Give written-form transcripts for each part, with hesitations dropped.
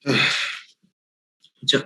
আচ্ছা।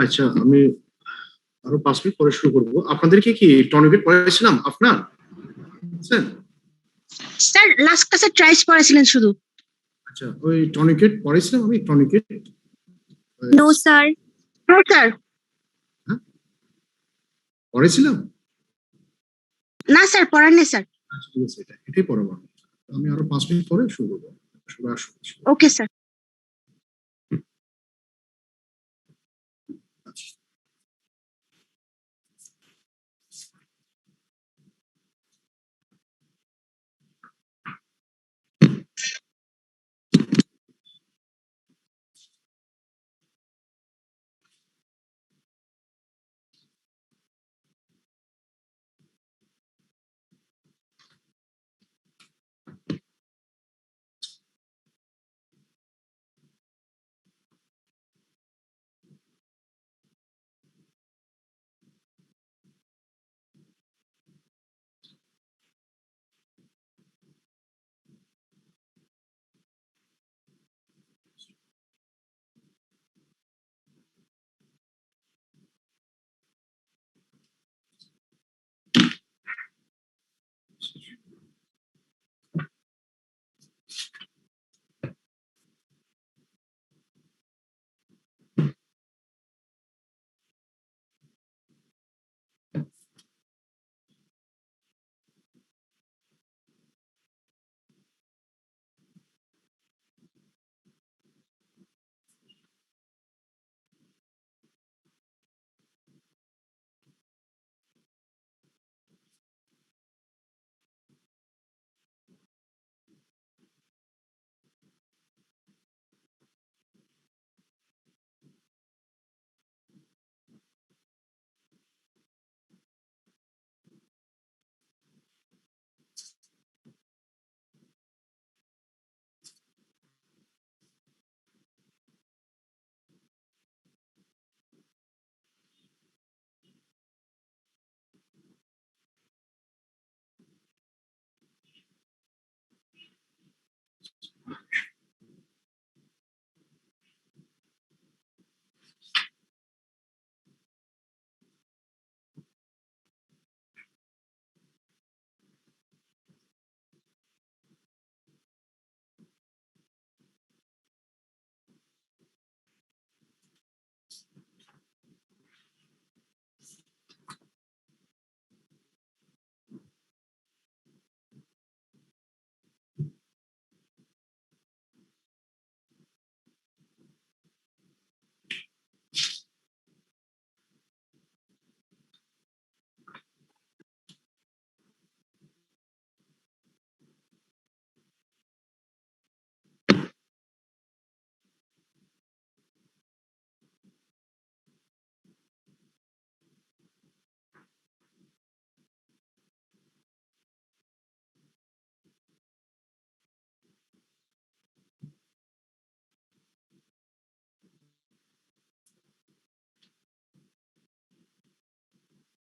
আচ্ছা, আমি আরো 5 মিনিট পরে শুরু করবো। আপনাদেরকে কি টর্নিকেট পড়াইছিলাম আপনার? স্যার লাস্ট ক্লাসে ট্রাইস পড়াছিলেন শুধু। আচ্ছা, ওই টর্নিকেট পড়াইছিলাম আমি tourniquet? No sir. No sir. পড়াইছিলাম? না স্যার, পড়ান না স্যার। আচ্ছা, ঠিক আছে, এটাই পড়াবো। আমি আরো 5 মিনিট পরে শুরু করবো। সবাই আসুন। Okay sir.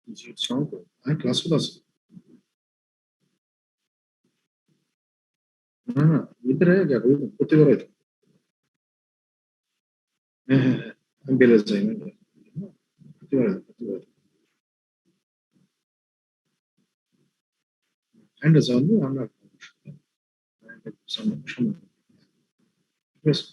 জি, আমি ক্লাসে আছি। না, না, ভিতরে যাবো প্রতিবারে। হ্যাঁ, হ্যাঁ, হ্যাঁ, আমি বেলে যাই না। প্রতিবারে। And জানবো আমরা সামনে। ঠিক আছে?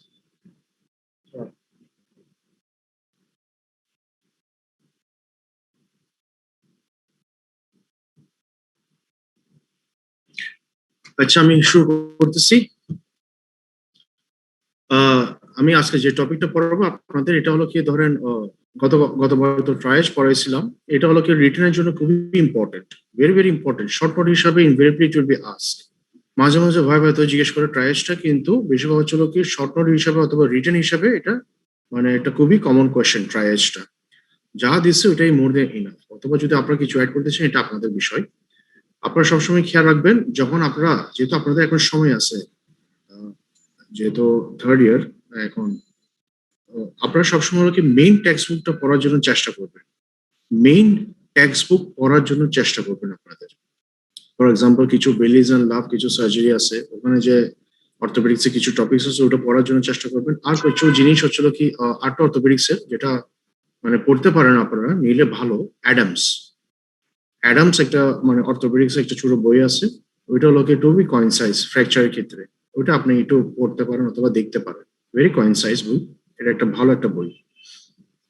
আচ্ছা, আমি শুরু করতেছি। আমি আজকে যে টপিকটা পড়াবো আপনাদের, এটা হলো কি ধরেন গতবার তো ট্রায়াস পড়াইছিলাম। এটা হলো কি রিটেনের জন্য খুবই important, very very important. Short note হিসাবে ইনভেরিয়াবলি ইট উইল বি আস্কড। মাঝে মাঝে ভয় ভয় তো জিজ্ঞেস করে ট্রায়াসটা, কিন্তু বেশিরভাগ হচ্ছে হলো কি শর্ট নোট হিসাবে অথবা রিটেন হিসাবে এটা মানে একটা খুবই কমন কোয়েশ্চেন ট্রায়াসটা। যা দিচ্ছে ওটাই মোর দেন ইনাফ, অথবা যদি আপনারা কিছু অ্যাড করতে চান এটা আপনাদের বিষয়। আপনারা সবসময় খেয়াল রাখবেন যখন আপনারা, যেহেতু আপনাদের এখন সময় আছে, আহ, যেহেতু থার্ড ইয়ার এখন, আপনারা সবসময় হলো কি মেইন টেক্সট বুকটা পড়ার জন্য চেষ্টা করবেন। মেইন টেক্সট বুক পড়ার জন্য চেষ্টা করবেন আপনাদের। ফর এক্সাম্পল কিছু বেলিজ অ্যান্ড লাভ, কিছু সার্জারি আছে ওখানে, যে অর্থোপেডিক্স এর কিছু টপিকস আছে ওটা পড়ার জন্য চেষ্টা করবেন। আর কিছু জিনিস হচ্ছিল কি আর্ট অর্থোপেডিক্স এর, যেটা মানে পড়তে পারেন আপনারা নিলে ভালো, অ্যাডামস। অ্যাডামস একটা মানে অর্থোপেডিক্স একটা ছোট বই আছে, ওইটা হলো কি টুবি কয়েনসাইজ ফ্র্যাকচারের ক্ষেত্রে, ওইটা আপনি একটু পড়তে পারেন অথবা দেখতে পারেন। ভেরি কয়েনসাইজ বই, এটা একটা ভালো একটা বই।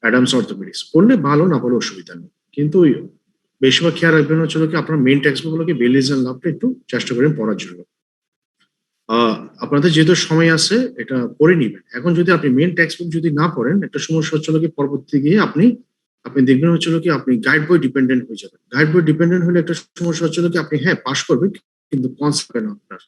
অ্যাডামস অর্থোপেডিক্স পড়লে ভালো, না পড়লে অসুবিধা নেই, কিন্তু ওই বেশিরভাগ খেয়াল রাখবেন হচ্ছে কি আপনার মেইন টেক্সট বুক গুলোকে বেলিজ এন্ড লাভটা একটু চেষ্টা করেন পড়ার জন্য। আপনাদের যেহেতু সময় আছে এটা পড়ে নিবেন। এখন যদি আপনি মেইন টেক্সট বুক যদি না পড়েন, একটা সমস্যা হচ্ছিল কি পরবর্তী গিয়ে আপনি আপনি দেখবেন হচ্ছিল কি আপনি গাইড বই ডিপেন্ডেন্ট হয়ে যাবেন। গাইড বই ডিপেন্ডেন্ট হলে একটা সমস্যা হচ্ছিল কি আপনি হ্যাঁ পাস করবেন, কিন্তু কনসেপ্ট না, আপনার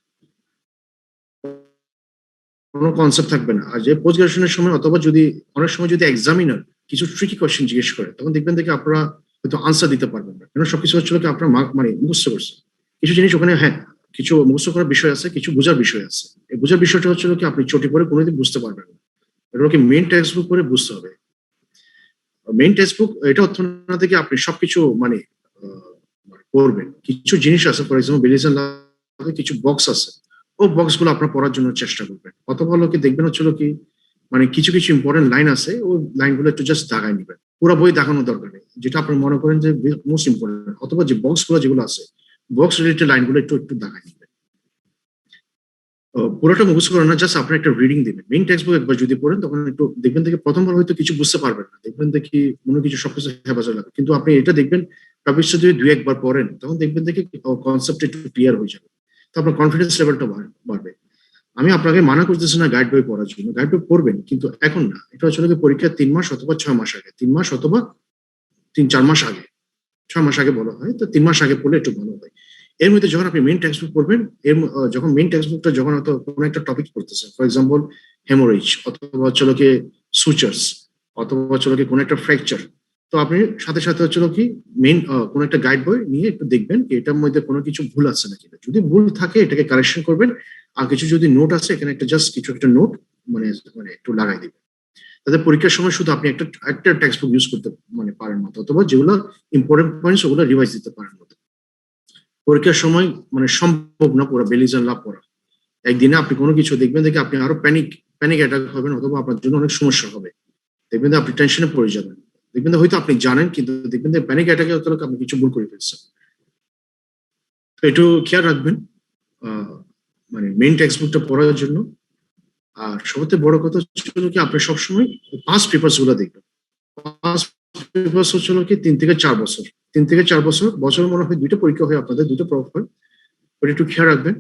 কোনো কনসেপ্ট থাকবে না। আর যে পোস্ট গ্রাজুয়েশনের সময় অথবা যদি অনেক সময় যদি এক্সামিনার কিছু ট্রিকি কোয়েশ্চেন জিজ্ঞেস করে, তখন দেখবেন দেখে আপনারা হয়তো আনসার দিতে পারবেন না, কেন সবকিছু হচ্ছিল কি আপনার মানে মুখস্থ করছে কিছু জিনিস ওখানে। হ্যাঁ, কিছু মুখস্থ করার বিষয় আছে, কিছু বোঝার বিষয় আছে। এই বোঝার বিষয়টা হচ্ছিল কি আপনি চটি পড়ে কোনোদিন বুঝতে পারবেন না, এটা কি মেইন টেক্সট বুক করে বুঝতে হবে। মেইন টেক্সট বুক এটা অর্থ না থেকে আপনি সবকিছু মানে পড়বেন। কিছু জিনিস আছে, ফর এক্সাম্পল বেলিজেন কিছু বক্স আছে, ও বক্স গুলো আপনার পড়ার জন্য চেষ্টা করবেন। অথবা হলো কি দেখবেন হচ্ছিল কি মানে কিছু কিছু ইম্পর্টেন্ট লাইন আছে, ওই লাইনগুলো একটু জাস্ট দাগায় নিবেন, পুরো বই দেখানোর দরকার নেই, যেটা আপনি মনে করেন যে মোস্ট ইম্পর্টেন্ট। অথবা যে বক্স গুলো যেগুলো আছে, বক্স রিলেটেড লাইনগুলো একটু একটু দাগায় নিবেন। পুরোটা মুখস্থ করেন না, জাস্ট আপনি একটা রিডিং দিবেন। মেইন টেক্সট বুক একবার যদি পড়েন তখন একটু দেখবেন থেকে প্রথমবার হয়তো কিছু বুঝতে পারবেন না, দেখবেন দেখি মনে কিছু সবকিছু হেফাজত লাগে, কিন্তু আপনি এটা দেখবেন টপিকটা যদি দুই একবার পড়েন তখন দেখবেন দেখি কনসেপ্ট একটু ক্লিয়ার হয়ে যাবে, তো আপনার কনফিডেন্স লেভেলটা বাড়বে। আমি আপনাকে মানা করতেছি না গাইড বই পড়ার জন্য, গাইড বই পড়বেন, কিন্তু এখন না। এটা হচ্ছে পরীক্ষার 3 মাস অথবা 6 মাস আগে, 3 মাস অথবা 3-4 মাস আগে, 6 মাস আগে বলা হয়, তো 3 মাস আগে পড়লে একটু ভালো হয়। এর মধ্যে যখন আপনি মেইন টেক্সট বুক পড়বেন, যখন মেইন টেক্সট বুকটা যখন হয়তো কোনো একটা টপিক পড়তেছে, ফর এক্সাম্পল হেমোরেজ, অথবা হচ্ছে কি সুচার্স, অথবা হচ্ছে কি কোনো একটা ফ্র্যাকচার, তো আপনি সাথে সাথে হচ্ছে কি মেইন কোনো একটা গাইড বই নিয়ে একটু দেখবেন এটার মধ্যে কোনো কিছু ভুল আছে নাকি। যদি ভুল থাকে এটাকে কারেকশন করবেন, আর কিছু যদি নোট আছে এখানে একটা জাস্ট কিছু একটা নোট মানে মানে একটু লাগাই দিবেন। তাদের পরীক্ষার সময় শুধু আপনি একটা একটা টেক্সট বুক ইউজ করতে মানে পারেন মতো, অথবা যেগুলো ইম্পর্টেন্ট পয়েন্টস ওগুলো রিভাইজ দিতে পারেন মতো। পরীক্ষার সময় মানে সম্ভব না পুরো বেলিজার লাভ পড়া একদিনে। আপনি কোনো কিছু দেখবেন দেখে আপনি আরো প্যানিক প্যানিক অ্যাটাক হবেন, অথবা আপনার জন্য অনেক সমস্যা হবে। দেখবেন যে আপনি টেনশনে পড়ে যাবেন, দেখবেন যে হয়তো আপনি জানেন, কিন্তু দেখবেন যে প্যানিক অ্যাটাকে হতে আপনি কিছু ভুল করে ফেলছেন। তো একটু খেয়াল রাখবেন মানে মেইন টেক্সট বুকটা পড়ার জন্য। আর সবথেকে বড় কথা হচ্ছিল কি আপনি সবসময় পাস্ট পেপারস গুলো দেখবেন। পাস্ট পেপারস হচ্ছিল কি 3 থেকে 4 বছর, 3 থেকে 4 বছর, বছর মনে হয় 2টা পরীক্ষা হয় আপনাদের, 2টা প্রভ হয়, ওটা একটু খেয়াল রাখবেন।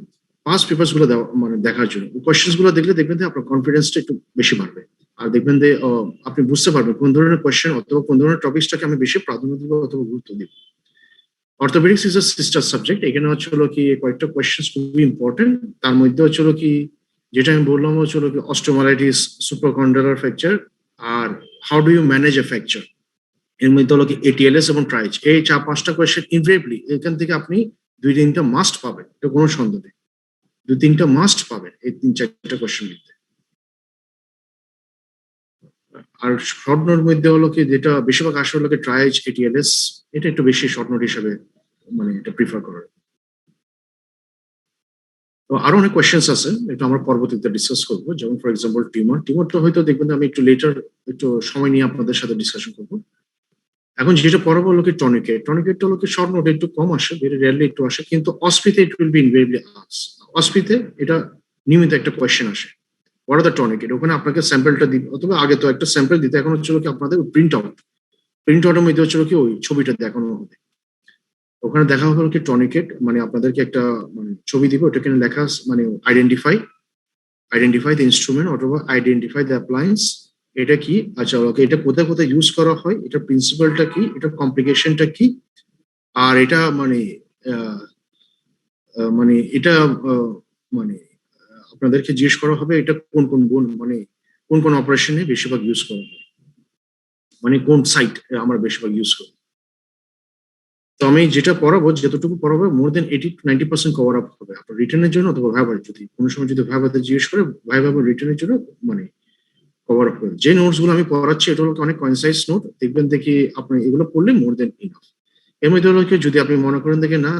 পাস্ট পেপারস গুলো মানে দেখার জন্য কোয়েশ্চেন্স গুলো দেখলে দেখবেন যে আপনার কনফিডেন্সটা একটু বেশি বাড়বে। আর দেখবেন যে আপনি বুঝতে পারবেন কোন ধরনের কোয়েশ্চেন অথবা কোন ধরনের টপিকসটাকে আমি বেশি প্রাধান্য দিব অথবা গুরুত্ব দিব। Orthopaedics is a sister subject, এখানে হচ্ছিল কি কয়েকটা কোয়েশ্চেন খুবই ইম্পর্টেন্ট। তার মধ্যে হচ্ছিল কি যেটা আমি বললাম হচ্ছিল কি অস্টিওমালাইটিস, সুপ্রাকন্ডালার ফ্র্যাকচার, আর how do you manage a fracture. এর মধ্যে হলো কি এটিএলএস এবং ট্রাইচ, এই 4-5টা কোয়েশ্চেন ইনভেরিয়েবলি এখান থেকে আপনি 2-3টা মাস্ট পাবেন, এটা কোনো সন্দেহ নেই। 2-3টা মাস্ট পাবেন এই 3-4টা কোয়েশ্চেন মধ্যে। আর শর্ট নোট মধ্যে হলো কি যেটা বেশিরভাগ আসে হলো কি ট্রাইচ, এটিএলএস, এটা একটু বেশি শর্ট নোট হিসেবে মানে এটা প্রিফার করার। তো আরো অনেক কোয়েশ্চেন্স আছে, এটা আমরা পরবর্তীতে ডিসকাস করবো। যেমন ফর এক্সাম্পল টিউমার, টিউমারটা হয়তো দেখবেন আমি একটু লেটার একটু সময় নিয়ে আপনাদের সাথে ডিসকাশন করবো। এখন যেটা পড়াবো হলো কি টনিকেট, টনিকেটটা হলো কি শর্ট নোট একটু কম আসে, ভেরি রেয়ারলি একটু আসে, কিন্তু অস্পিতে it will be invariably asked. অস্পিতে এটা নিয়মিত একটা কোয়েশ্চেন আসে, হোয়াট আর দ্য টনিকেট, ওখানে আপনাকে স্যাম্পলটা দিবে, অথবা আগে তো একটা স্যাম্পল দিতে, এখন হচ্ছে কি আপনাদের প্রিন্ট আউট, প্রিন্ট আউটের মধ্যে হচ্ছে কি ওই ছবিটা দেখানো হবে। ওখানে দেখা হলো কি টনিকেট মানে আপনাদেরকে একটা মানে ছবি দিবে, ওটা কিনে লেখা মানে আইডেন্টিফাই আইডেন্টিফাই দ্য ইনস্ট্রুমেন্ট অথবা আইডেন্টিফাই দ্য অ্যাপ্লায়েন্স। এটা কি? আচ্ছা ওকে, এটা কোথায় কোথায় ইউজ করা হয়, এটা প্রিন্সিপালটা কি, এটা কমপ্লিকেশনটা কি, আর এটা মানে আহ, মানে এটা আহ, মানে আপনাদেরকে জিজ্ঞেস করা হবে এটা কোন কোন গুণ মানে কোন কোন অপারেশনে বেশিরভাগ ইউজ করা হয়, মানে কোন সাইট আমরা বেশিরভাগ ইউজ করি। তো আমি যেটা পড়াবো, যতটুকু পড়াবো মোর দেন 80 to 90% কভার আপ হবে আপনার রিটার্নের জন্য, অথবা ভাইবার যদি কোনো সময় যদি ভাইবাতে জিজ্ঞেস করে ভাইবা বা রিটার্নের জন্য মানে কভার আপ হবে। যে নোটস গুলো আমি পড়াচ্ছি এটা হলো অনেক কনসাইজ নোট, দেখবেন দেখি আপনি এগুলো পড়লে মোর দেন ইনাফ। এর মধ্যে হলো কি, যদি আপনি মনে করেন দেখে না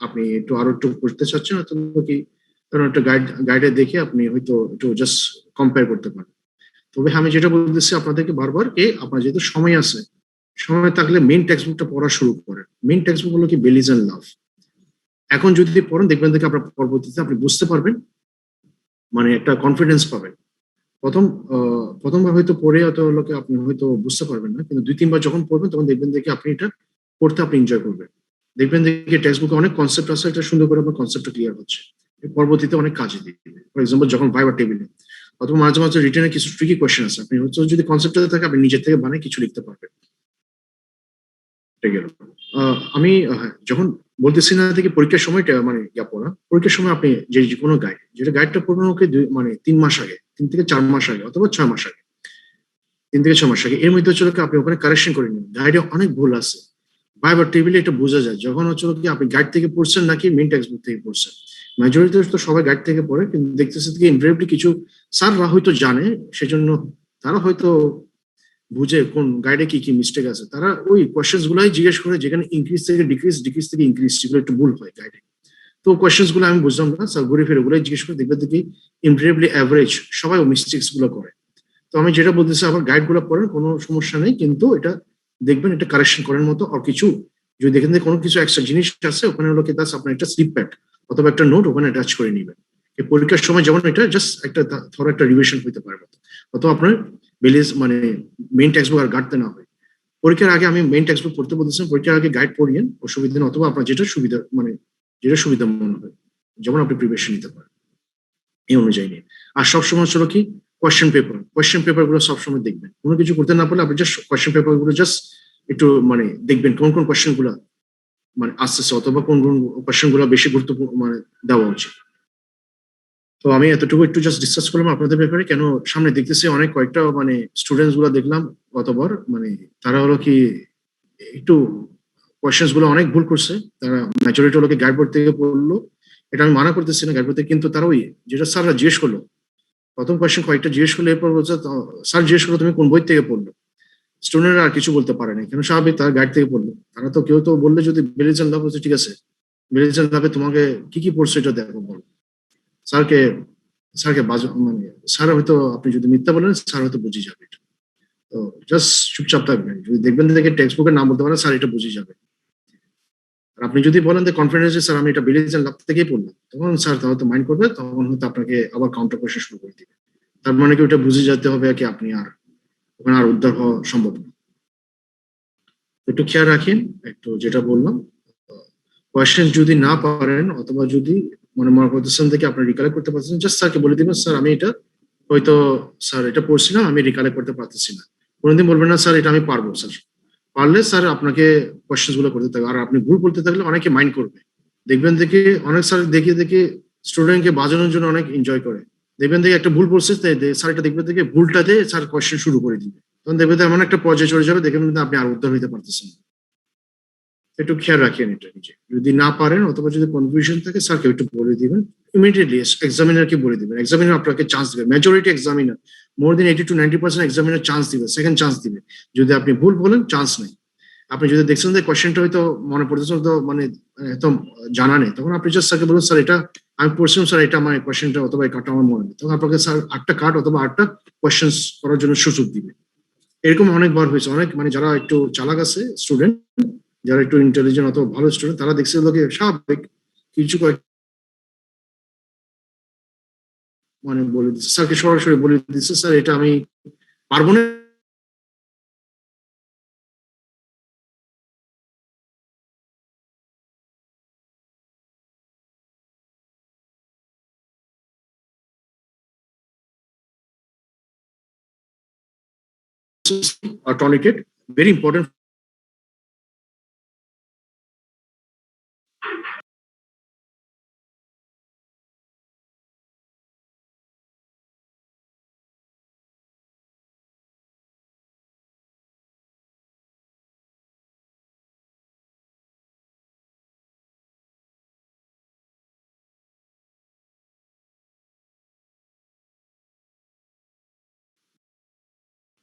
আপনি একটু আরো একটু পড়তে চাচ্ছেন, অথবা কি কারণ একটা গাইডে দেখে আপনি হয়তো একটু জাস্ট কম্পেয়ার করতে পারেন। তবে আমি যেটা বলতেছি আপনাদেরকে বারবার, আপনার যেহেতু সময় আছে, সময় থাকলে মেইন টেক্সট বুকটা পড়া শুরু করেন। মেইন টেক্সট বুক হলো কি বেলিজ এন্ড লাভ। এখন যদি পড়েন দেখবেন দেখে আপনার পরবর্তীতে আপনি বুঝতে পারবেন, মানে একটা কনফিডেন্স পাবেন। প্রথম প্রথমবার হয়তো পড়ে হয়তো লোকে আপনি হয়তো বুঝতে পারবেন না, কিন্তু দুই তিনবার যখন পড়বেন তখন দেখবেন দেখে আপনি এটা পড়তে আপনি এনজয় করবেন। দেখবেন দেখে টেক্সট বুকে অনেক কনসেপ্ট আছে, এটা সুন্দর করে আপনার কনসেপ্টটা ক্লিয়ার হচ্ছে, পরবর্তীতে অনেক কাজে দিবে। ফর এক্সাম্পল যখন ভাইবার টেবিলে অথবা মাঝে মাঝে রিটেনে কিছু ট্রিকি কোয়েশ্চেন আছে, আপনি হচ্ছে যদি কনসেপ্টটা থাকে আপনি নিজের থেকে বানিয়ে কিছু লিখতে পারবেন। ঠিক গেল। আমি হ্যাঁ, যখন বলতেছি না থেকে পরীক্ষার সময়টা মানে পড়া, পরীক্ষার সময় আপনি যে যে কোনো গাইড, যেটা গাইডটা পড়বেন ওকে মানে 3 মাস আগে, 3 থেকে 4 মাস আগে অথবা 6 মাস আগে, 3 থেকে 6 মাস আগে, এর মধ্যে হচ্ছে কি আপনি ওখানে কারেকশন করে নিন, গাইডে অনেক ভুল আছে। ভাইবার টেবিলে এটা বোঝা যায় যখন হচ্ছে কি আপনি গাইড থেকে পড়ছেন নাকি মেইন টেক্সট বুক থেকে পড়ছেন। মেজরিটি তো সবাই গাইড থেকে পড়ে, কিন্তু দেখতেছে কি ইনভেরিয়েবলি কিছু স্যাররা হয়তো জানে, সেজন্য তারা হয়তো বুঝে কোন গাইডে কি কি মিস্টেক আছে, তারা ওই কোয়েশ্চেন্স গুলাই জিজ্ঞেস করে, যেখানে ইনক্রিজ থেকে ডিক্রিজ, ডিক্রিজ থেকে ইনক্রিজ, সেগুলো একটু ভুল হয় গাইডে। তো কোয়েশ্চেন্স গুলো আমি বুঝলাম না স্যার, ঘুরে ফিরে ওগুলাই জিজ্ঞেস করে দেখবে দেখি ইনভেরিয়েবলি অ্যাভারেজ সবাই ও মিস্টেক্স গুলো করে। তো আমি যেটা বলতেছি, আবার গাইড গুলো পড়েন, কোনো সমস্যা নেই, কিন্তু এটা দেখবেন এটা কারেকশন করার মতো আর কিছু, যদি দেখেন যে কোনো কিছু এক্সট্রা জিনিস আছে ওখানে হলো কি আপনার একটা স্লিপ প্যাড অথবা একটা নোট ওখানে অ্যাটাচ করে নিবেন। এই পরীক্ষার সময় যেমন এটা জাস্ট একটা ধরো একটা রিভিশন হইতে পারবে, অথবা আপনার বেলিজ মানে মেইন টেক্সট বুক আর ঘাটতে না হয়। পরীক্ষার আগে আমি মেইন টেক্সট বুক পড়তে বলতেছি, পরীক্ষার আগে গাইড পড়িয়েন, অসুবিধা নেই, অথবা আপনার যেটা সুবিধা মানে যেটা সুবিধা মনে হয়, যেমন আপনি প্রিপারেশন নিতে পারেন এই অনুযায়ী নিয়ে। আর সবসময় ছিল কি কোয়েশ্চেন পেপার গুলো সবসময় দেখবেন, কোনো কিছু করতে না পারলে আপনি জাস্ট কোয়েশ্চেন পেপার গুলো জাস্ট একটু মানে দেখবেন কোন কোন কোয়েশ্চেন গুলা মানে আসতেছে, অথবা কোন কোন কোয়েশ্চেন গুলো বেশি গুরুত্বপূর্ণ মানে দেওয়া উচিত। তো আমি এতটুকু একটু জাস্ট ডিসকাস করলাম আপনাদের ব্যাপারে, কেন সামনে দেখতেছি অনেক কয়েকটা মানে স্টুডেন্টস গুলা দেখলাম গতবার, মানে তারা হলো কি একটু কোয়েশ্চেন্স গুলো অনেক ভুল করছে, তারা মেজরিটি হলো কি গাইড বোর্ড থেকে পড়লো। এটা আমি মানা করতেছি না গাইড বোর্ড থেকে, কিন্তু তারা ওই যেটা স্যাররা জিজ্ঞেস করলো, প্রথম কোয়েশ্চেন কয়েকটা জিজ্ঞেস করলে এরপর বলছে স্যার জিজ্ঞেস করলো তুমি কোন বই থেকে পড়লো, স্টুডেন্টরা আর কিছু বলতে পারে না, কেন স্বাভাবিক তারা গাইড থেকে পড়লো। তারা তো কেউ তো বললে যদি বেলিজেন লাভ হচ্ছে ঠিক আছে, বেলিজেন লাভে তোমাকে কি কি পড়ছো এটা দেখো বলো, স্যারকে স্যারকে মানে স্যার হয়তো আপনি যদি মিথ্যা বলেন স্যার হয়তো বুঝে যাবে এটা। তো জাস্ট চুপচাপ থাকবেন, যদি দেখবেন দেখে টেক্সট বুকের নাম বলতে পারেন স্যার এটা বুঝে যাবে। আর আপনি যদি বলেন যে কনফিডেন্স স্যার আমি এটা বেলিজেন লাভ থেকেই পড়লাম, তখন স্যার হয়তো মাইন্ড করবে, তখন হয়তো আপনাকে আবার কাউন্টার কোয়েশ্চেন শুরু করে দিবে। তার মানে কি ওটা বুঝে যেতে হবে কি আপনি আর ওখানে আর উদ্ধার হওয়া সম্ভব না। একটু খেয়াল রাখেন, একটু যেটা বললাম, কোয়েশ্চেন যদি না পারেন অথবা যদি মানে মনে করতেছেন থেকে আপনি রিকালেক্ট করতে পারছেন, জাস্ট স্যারকে বলে দিবেন স্যার আমি এটা হয়তো স্যার এটা পড়ছিলাম আমি রিকালেক্ট করতে পারতেছি না। কোনোদিন বলবেন না স্যার এটা আমি পারবো স্যার, পারলে স্যার আপনাকে কোয়েশ্চেন গুলো করতে থাকবে। আর আপনি ভুল করতে থাকলে অনেকে মাইন্ড করবে, দেখবেন দেখে অনেক স্যার দেখে দেখে স্টুডেন্টকে বাজানোর জন্য অনেক এনজয় করে। দেখবেন দেখে একটা ভুল করছে স্যার এটা দেখবেন দেখে ভুলটাতে স্যার কোয়েশ্চেন শুরু করে দিবে, তখন দেখবেন এমন একটা পর্যায়ে চলে যাবে দেখবেন আপনি আর উদ্ধার হইতে পারতেছেন না। একটু খেয়াল রাখেন এটা নিজে, যদি না পারেন অথবা যদি কনফিউশন থাকে স্যারকে একটু বলে দিবেন, ইমিডিয়েটলি এক্সামিনারকে বলে দিবেন, এক্সামিনার আপনাকে চান্স দিবে, majority examiner more than 80 to 90% examiner chance দিবে, সেকেন্ড চান্স দিবে। যদি আপনি ভুল বলেন চান্স নেই। আপনি যদি দেখছেন যে কোয়েশ্চেনটা হয়তো মনে পড়তেছে তো মানে এত জানা নেই, তখন আপনি জাস্ট স্যারকে বলুন স্যার এটা আমি পড়ছিলাম স্যার এটা আমার কোয়েশ্চেনটা অথবা এই কার্ডটা আমার মনে নেই, তখন আপনাকে স্যার 8টা কার্ড অথবা 8টা কোয়েশ্চেন করার জন্য সুযোগ দিবে। এরকম অনেকবার হয়েছে, অনেক মানে যারা একটু চালাক আছে স্টুডেন্ট, যারা একটু ইন্টেলিজেন্ট অথবা ভালো স্টুডেন্ট, তারা দেখছে লোকে স্বাভাবিক কিছু কয়েক মানে বলে দিচ্ছে স্যারকে, সরাসরি বলে দিচ্ছে স্যার এটা আমি পারবো না। tourniquet, very important.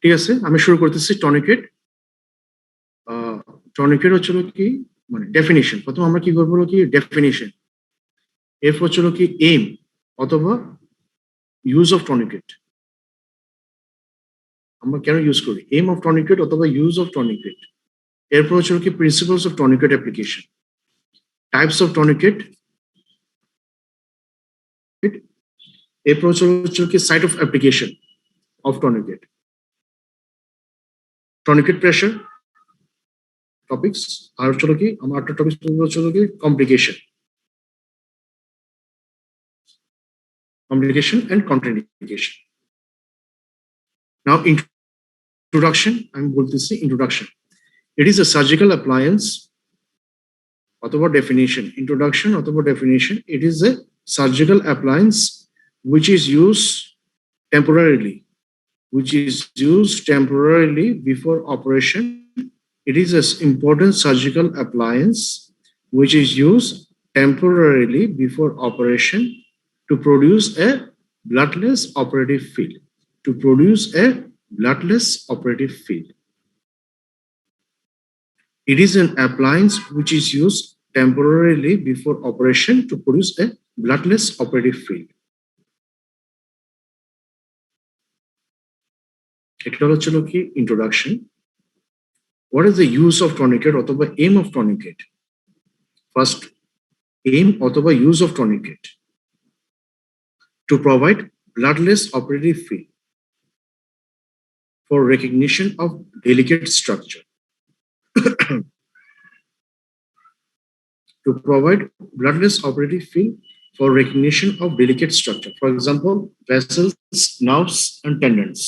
ঠিক আছে, আমি শুরু করতেছি টর্নিকেট। টর্নিকেট হচ্ছিল কি মানে ডেফিনিশন। প্রথম আমরা কি করবো কি ডেফিনিশন। এফ হচ্ছিল কি এইম অথবা ইউজ অফ টর্নিকেট। আমরা কেন ইউজ করি এইম অফ টর্নিকেট অথবা ইউজ অফ টর্নিকেট। এরপর হচ্ছিল কি principles of tourniquet application, types of tourniquet. এরপর হচ্ছিল কি site of application of tourniquet, tourniquet pressure topics. আর হচ্ছিল কি আমার একটা টপিক হচ্ছিল কি complication and contraindication. Now introduction, I'm going to say introduction. It is a surgical appliance অথবা definition. Introduction অথবা definition. It is a surgical appliance which is used temporarily before operation. It is an important surgical appliance which is used temporarily before operation to produce a bloodless operative field. It is an appliance which is used temporarily before operation to produce a bloodless operative field. এটা হচ্ছিল কি introduction. What is the use of tourniquet অথবা aim of tourniquet? First, aim অথবা use of tourniquet to provide bloodless operative field for recognition of delicate structure. To provide bloodless operative field for recognition of delicate structure. For example, vessels, nerves, and tendons.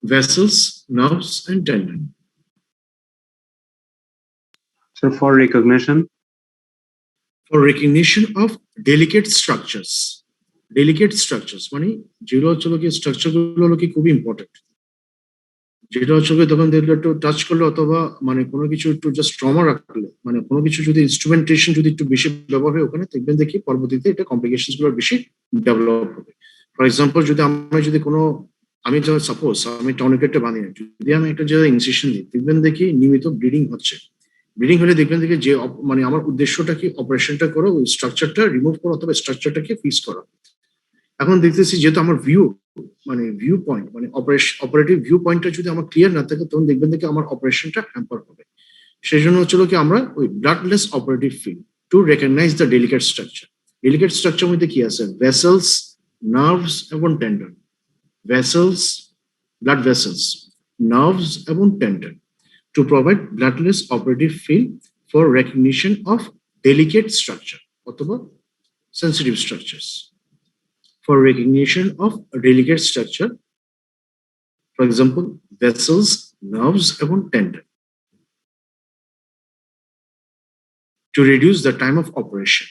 Vessels, nerves, and tendon. So for recognition of delicate structures. মানে যেগুলো হচ্ছে কি structure গুলো হলো কি খুবই important. যেটা হচ্ছে তখন দেখলে একটু টাচ করলে অথবা মানে কোনো কিছু একটু জাস্ট ট্রমা রাখলে, মানে কোনো কিছু যদি ইনস্ট্রুমেন্টেশন যদি একটু বেশি ব্যবহার হয় ওখানে দেখবেন দেখি পরবর্তীতে এটা কমপ্লিকেশন গুলো বেশি ডেভেলপ হবে। ফর এক্সাম্পল যদি আমি সাপোজ আমি টর্নিকেটটা বানিয়ে যদি আমি একটা জায়গায় ইনসিশন দিই দেখবেন দেখি নিয়মিত ব্লিডিং হচ্ছে। ব্লিডিং হলে দেখবেন দেখি যে মানে আমার উদ্দেশ্যটা কি অপারেশনটা করো ওই স্ট্রাকচারটা রিমুভ করো অথবা স্ট্রাকচারটাকে ফিক্স করো। এখন দেখতেছি যেহেতু আমার ভিউ পয়েন্ট মানে অপারেটিভ ভিউ পয়েন্টটা যদি আমার ক্লিয়ার না থাকে তখন দেখবেন দেখি আমার অপারেশনটা হ্যাম্পার হবে। সেই জন্য হচ্ছিল কি আমরা ওই bloodless operative field to recognize the delicate structure. Delicate structure মধ্যে কি আছে ভেসেলস, নার্ভস এবং tendon. Vessels, blood vessels, nerves এবং tendon to provide bloodless operative field for recognition of delicate structure অথবা sensitive structures. For recognition of a delicate structure, for example, vessels, nerves, এবং tendon. To reduce the time of operation.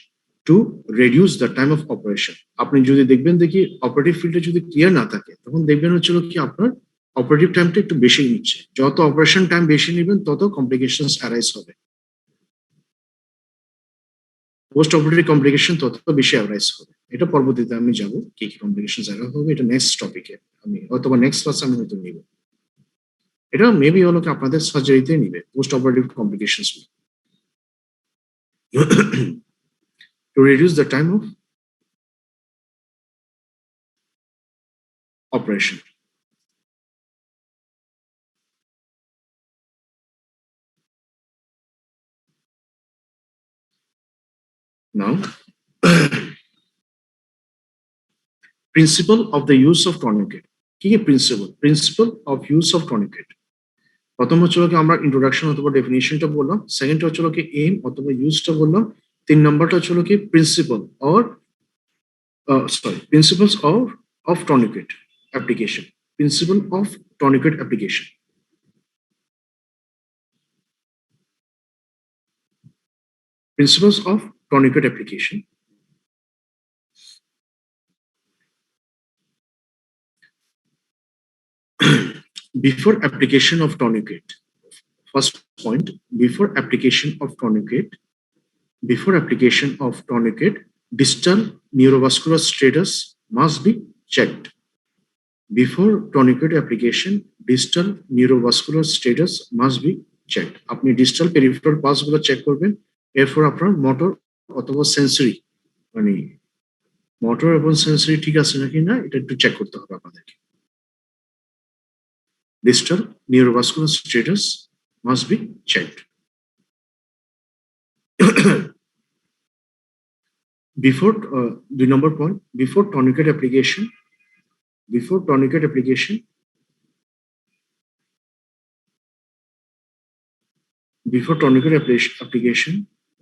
আপনি যদি দেখবেন দেখি operative ফিল্ডে যদি clear না থাকে তখন দেখবেন হচ্ছিল কি আপনার অপারেটিভ টাইমটা একটু বেশি নিচ্ছে। যত অপারেশন টাইম বেশি নেবেন তত কমপ্লিকেশনস অ্যারাইজ হবে। পোস্ট অপারেটিভ কমপ্লিকেশন তত বেশি অ্যারাইজ হবে। এটা পরবর্তীতে আমি যাব কি কি কমপ্লিকেশনস অ্যারাইজ হবে এটা নেক্সট টপিকে আমি অথবা নেক্সট ক্লাসে আমি হয়তো নিব। এটা মেবি হলো কি আপনাদের সার্জারিতে নিবে post operative complications to reduce the time of operation. Now, principle of the use of tourniquet. কি principal of use of tourniquet. প্রথম হচ্ছিল কি আমরা ইন্ট্রোডাকশন অথবা ডেফিনিশনটা বললাম, সেকেন্ড হচ্ছিল কি এইম অথবা ইউজটা বললাম, 3 নম্বরটা হচ্ছিল কি principles of tourniquet application. Principle of tourniquet application. Principles of tourniquet application. Before application of tourniquet, first point, before application of tourniquet, distal neurovascular status must be checked. Before tourniquet application, distal neurovascular status must be checked. আপনি distal peripheral pulse গুলো check করবেন, এরপর আপনার motor অথবা sensory মানে motor এবং sensory ঠিক আছে নাকি না এটা একটু চেক করতে হবে আপনাদেরকে। Distal neurovascular status must be checked. Before 2 point, before tourniquet application, before tourniquet application,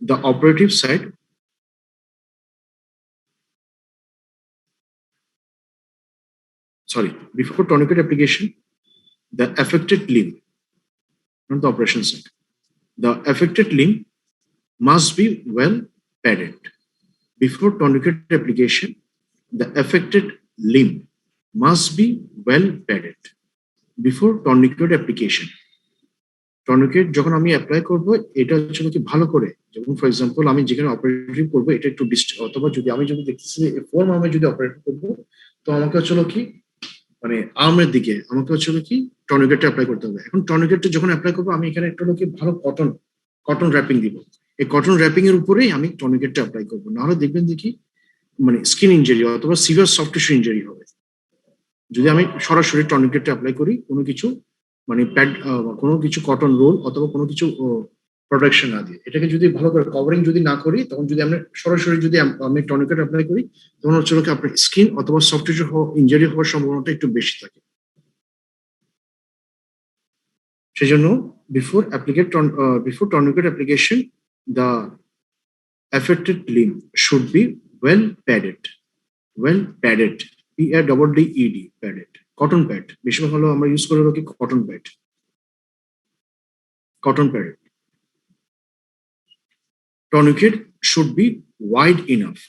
the operative site before tourniquet application, the affected limb, not the operation site, the affected limb must be well padded. Before tourniquet application, the affected limb must be well padded. Before tourniquet application, tourniquet যখন আমি apply করব এটা হচ্ছে কি ভালো করে, যেমন for example আমি যেখানে অপারেটিভ করব এটা একটু অথবা আমি যদি দেখতেছি ফোর আর্মে যদি অপারেটিভ করব তো আমাকে হচ্ছে কি মানে আর্মের দিকে আমাকে হচ্ছে কি টর্নিকেটটা অ্যাপ্লাই করতে হবে। এখন টর্নিকেটটা যখন অ্যাপ্লাই করবো আমি এখানে একটু কি ভালো কটন র্যাপিং দিব, এই কটন র্যাপিং এর উপরেই আমি টর্নিকেটটা অ্যাপ্লাই করবো, নাহলে দেখবেন দেখি মানে স্কিন ইনজুরি অথবা সিভিয়ার সফট টিস্যু ইনজুরি হবে যদি আমি সরাসরি টর্নিকেটটা অ্যাপ্লাই করি কোনো কিছু মানে প্যাড কোনো কিছু কটন রোল অথবা কোনো কিছু প্রোটেকশন না দিয়ে। এটাকে যদি ভালো করে কভারিং যদি না করি তখন যদি আমরা সরাসরি যদি আমি টর্নিকেট অ্যাপ্লাই করি তখন হচ্ছে কি আপনার স্কিন অথবা সফট টিস্যু ইনজুরি হওয়ার সম্ভাবনাটা একটু বেশি থাকে। সেজন্য before tourniquet application, the affected limb should be well padded, PADDED, padded, cotton pad, বেশিরভাগ হলো আমরা ইউজ করে কি cotton pad, tourniquet should be wide enough.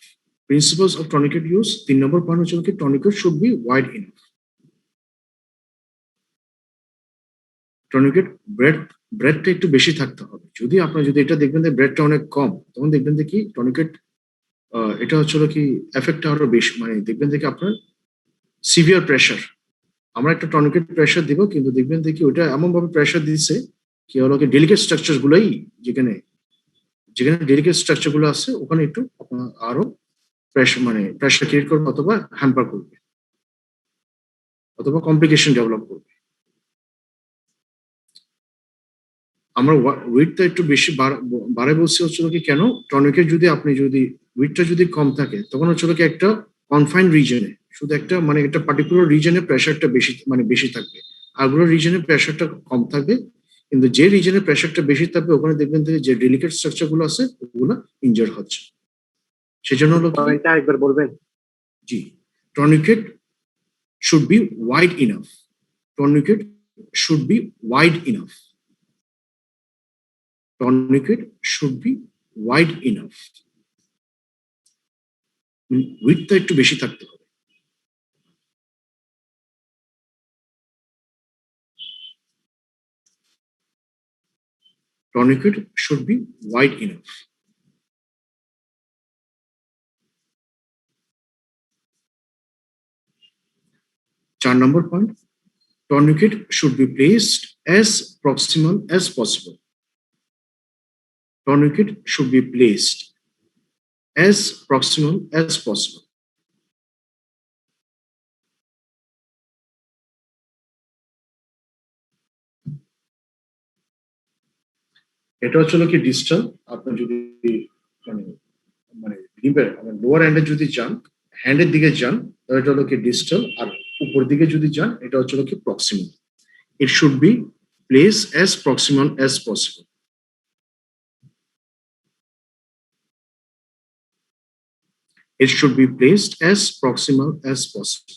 Principles of tourniquet use, 3 number point হচ্ছে কি tourniquet should be wide enough. Tourniquet ব্রেডটা একটু বেশি থাকতে হবে। যদি আপনার যদি এটা দেখবেন যে ব্রেডটা অনেক কম তখন দেখবেন যে কি টর্নিকেট এটা হচ্ছে কি এফেক্ট আরো বেশি, মানে দেখবেন যে আপনার সিভিয়ার প্রেশার, আমরা একটা টর্নিকেট প্রেশার দিব কিন্তু দেখবেন যে কি ওটা এমন ভাবে প্রেশার দিচ্ছে কি হলো কি ডেলিকেট স্ট্রাকচার গুলোই যেখানে ডেলিকেট স্ট্রাকচার গুলো আছে ওখানে একটু আরো প্রেশার ক্রিয়েট করবে অথবা হ্যাম্পার করবে অথবা কমপ্লিকেশন ডেভেলপ করবে। আমরা ওয়েটটা একটু বেশি বাড়ায় বলছি হচ্ছে কি কেন, টর্নিকেট যদি আপনি যদি ওয়েটটা যদি কম থাকে তখন হচ্ছে কি একটা কনফাইন রিজনে শুধু একটা মানে একটা পার্টিকুলার রিজনে প্রেশারটা বেশি থাকবে, আরগুলো রিজনে প্রেশারটা কম থাকবে, কিন্তু যে রিজনে প্রেশারটা বেশি থাকবে ওখানে দেখবেন যে ডেলিকেট স্ট্রাকচার গুলো আছে ওগুলো ইনজার হচ্ছে। সেজন্য হলো আরেকবার বলবেন। জি, tourniquet should be wide enough, tourniquet should be wide enough উইডথটা একটু বেশি থাকতে হবে। tourniquet should be wide enough. 4 number point, tourniquet should be placed as proximal as possible. Tourniquet should be placed as proximal as possible. এটা হচ্ছে কি distal, আপনি যদি মানে লোয়ার হ্যান্ডে যদি যান হ্যান্ডের দিকে যান তাহলে এটা হলো কি ডিস্টাল, আর উপর দিকে যদি যান এটা হচ্ছে কি proximal. It should be placed as proximal as possible. It should be placed as proximal as possible.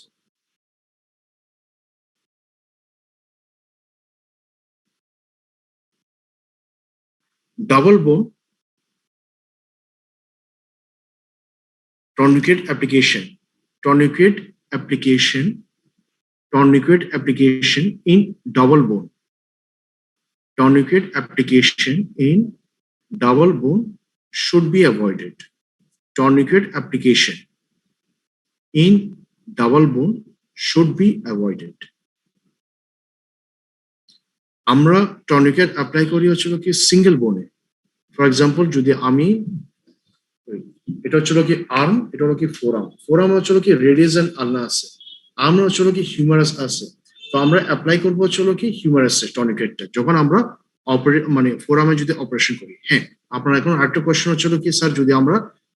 double bone tourniquet application, tourniquet application, tourniquet application in double bone, tourniquet application in double bone should be avoided. Tourniquet application in double bone should be avoided. আমরা tourniquet apply করি হচ্ছিল কি single বোনে। For example যদি আমি এটা হচ্ছিল কি আর্ম, এটা হলো কি ফোরাম, ফোরাম হচ্ছিল কি রেডিয়াস এন্ড আলনা আছে, আর্ম হচ্ছিল কি হিউমারাস আছে। তো আমরা অ্যাপ্লাই করবো হচ্ছিল কি হিউমারাসে টর্নিকেটটা যখন আমরা মানে ফোরামে যদি অপারেশন করি। হ্যাঁ, আপনার এখন আরেকটা কোয়েশ্চেন হচ্ছিল কি স্যার যদি আমরা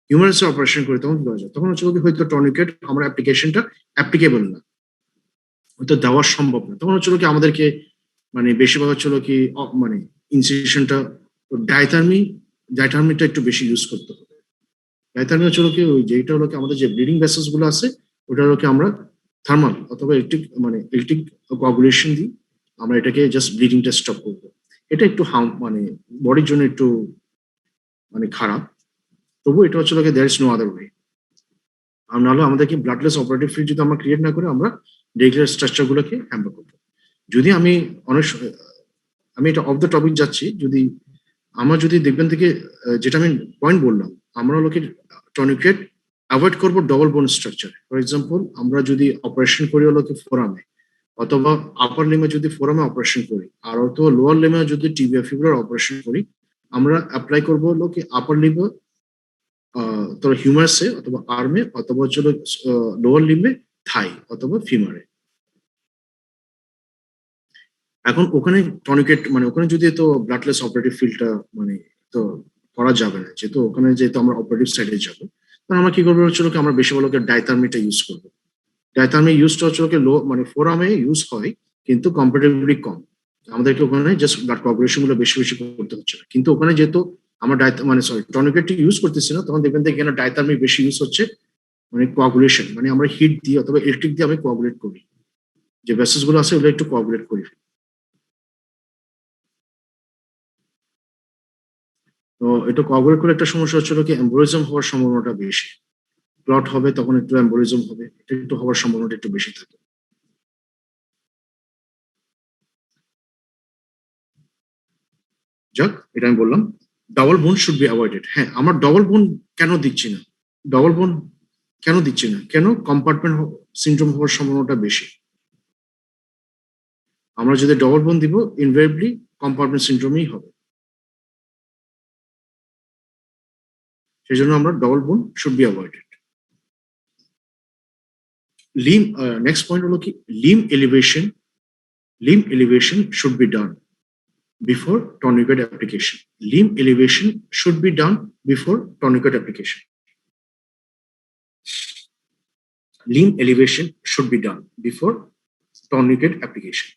হিউমারাসে অপারেশন করি তখন কি করা যায়? তখন হচ্ছিল কি হয়তো টর্নিকেট আমরা অ্যাপ্লিকেশনটা অ্যাপ্লিকেবল না, হয়তো দেওয়া সম্ভব না। তখন হচ্ছিল কি আমাদেরকে মানে বেশিরভাগ হচ্ছিল কি মানে ইনসিশনটা ডাইথার্মিটা একটু বেশি ইউজ করতে হবে। ডাইথার্মি হচ্ছিল কি ওই যেটা হলো কি আমাদের যে ব্লিডিং ভেসেলস গুলো আছে ওটা হলো কি আমরা থার্মাল অথবা ইলেকট্রিক কোয়াগুলেশন দিই, আমরা এটাকে জাস্ট ব্লিডিংটা স্টপ করবো। এটা একটু মানে বডির জন্য একটু মানে খারাপ, তবু এটা হচ্ছে কি there is no other way. আর নাহলে আমাদেরকে ব্লাডলেস অপারেটিভ ফিল্ড যদি আমরা ক্রিয়েট না করে আমরা রেগুলার স্ট্রাকচার গুলোকে হ্যাম্পার করবো। যদি আমি আমি এটা অফ দ্য টপিক যাচ্ছি, যদি আমার যদি দেখবেন থেকে যেটা আমি পয়েন্ট বললাম, আমরা লোকে টর্নিকেট অ্যাভয়েড করবো ডবল বোন স্ট্রাকচার। ফর এক্সাম্পল আমরা যদি অপারেশন করি হলো কি ফোরামে অথবা আপার লিমে যদি ফোরামে অপারেশন করি আর অথবা লোয়ার লিমে যদি টিবিয়া ফিবুলার অপারেশন করি, আমরা অ্যাপ্লাই করবো হলো কি আপার লিমে তোর হিউমারাসে অথবা আর্মে অথবা হচ্ছে লোয়ার লিমে থাই অথবা ফিমারে। এখন ওখানে টর্নিকেট মানে ওখানে যদি তো ব্লাডলেস অপারেটিভ ফিল্ডটা মানে তো করা যাবে না, যেহেতু ওখানে যেহেতু আমরা অপারেটিভ সাইডে যাবো, তখন আমরা কি করবো হচ্ছে কি আমরা বেশি ভালো ডাইথার্মিটা ইউজ করবো। ডাইথার্মি ইউজটা হচ্ছে লো মানে ফোরামে ইউজ হয় কিন্তু কম্পারেটিভলি কম, আমাদেরকে ওখানে জাস্ট ব্লাড কোয়াগুলেশন গুলো বেশি বেশি করতে হচ্ছে না। কিন্তু ওখানে যেহেতু আমরা মানে টর্নিকেট ইউজ করতেছি না, তখন দেখবেন এখানে ডাইথার্মি বেশি ইউজ হচ্ছে, মানে কোয়াগুলেশন মানে আমরা হিট দিয়ে অথবা ইলেকট্রিক দিয়ে আমি কোয়াগুলেট করি, যে ভেসেলস গুলো আছে ওগুলো একটু কোয়াগুলেট করি। তো এটা কোয়াগুলেট করে একটা সমস্যা হচ্ছিল কি এম্বোলিজম হওয়ার সম্ভাবনাটা বেশি, ক্লট হবে তখন একটু এম্বোলিজম হবে, এটা একটু হওয়ার সম্ভাবনাটা একটু বেশি থাকে। যাক, এটা আমি বললাম ডাবল বোন শুড বি অ্যাভয়েডেড। হ্যাঁ, আমার ডবল বোন কেন দিচ্ছি না, ডবল বোন কেন দিচ্ছি না, কেন? কম্পার্টমেন্ট সিনড্রোম হওয়ার সম্ভাবনাটা বেশি। আমরা যদি ডবল বোন দিব ইনভেরিয়েবলি কম্পার্টমেন্ট সিনড্রোমই হবে, সেই জন্য আমরা double bone should be avoided. Limb next point হলো কি limb elevation should be done before tourniquet application. Limb elevation should be done before tourniquet application. Limb elevation should be done before tourniquet application.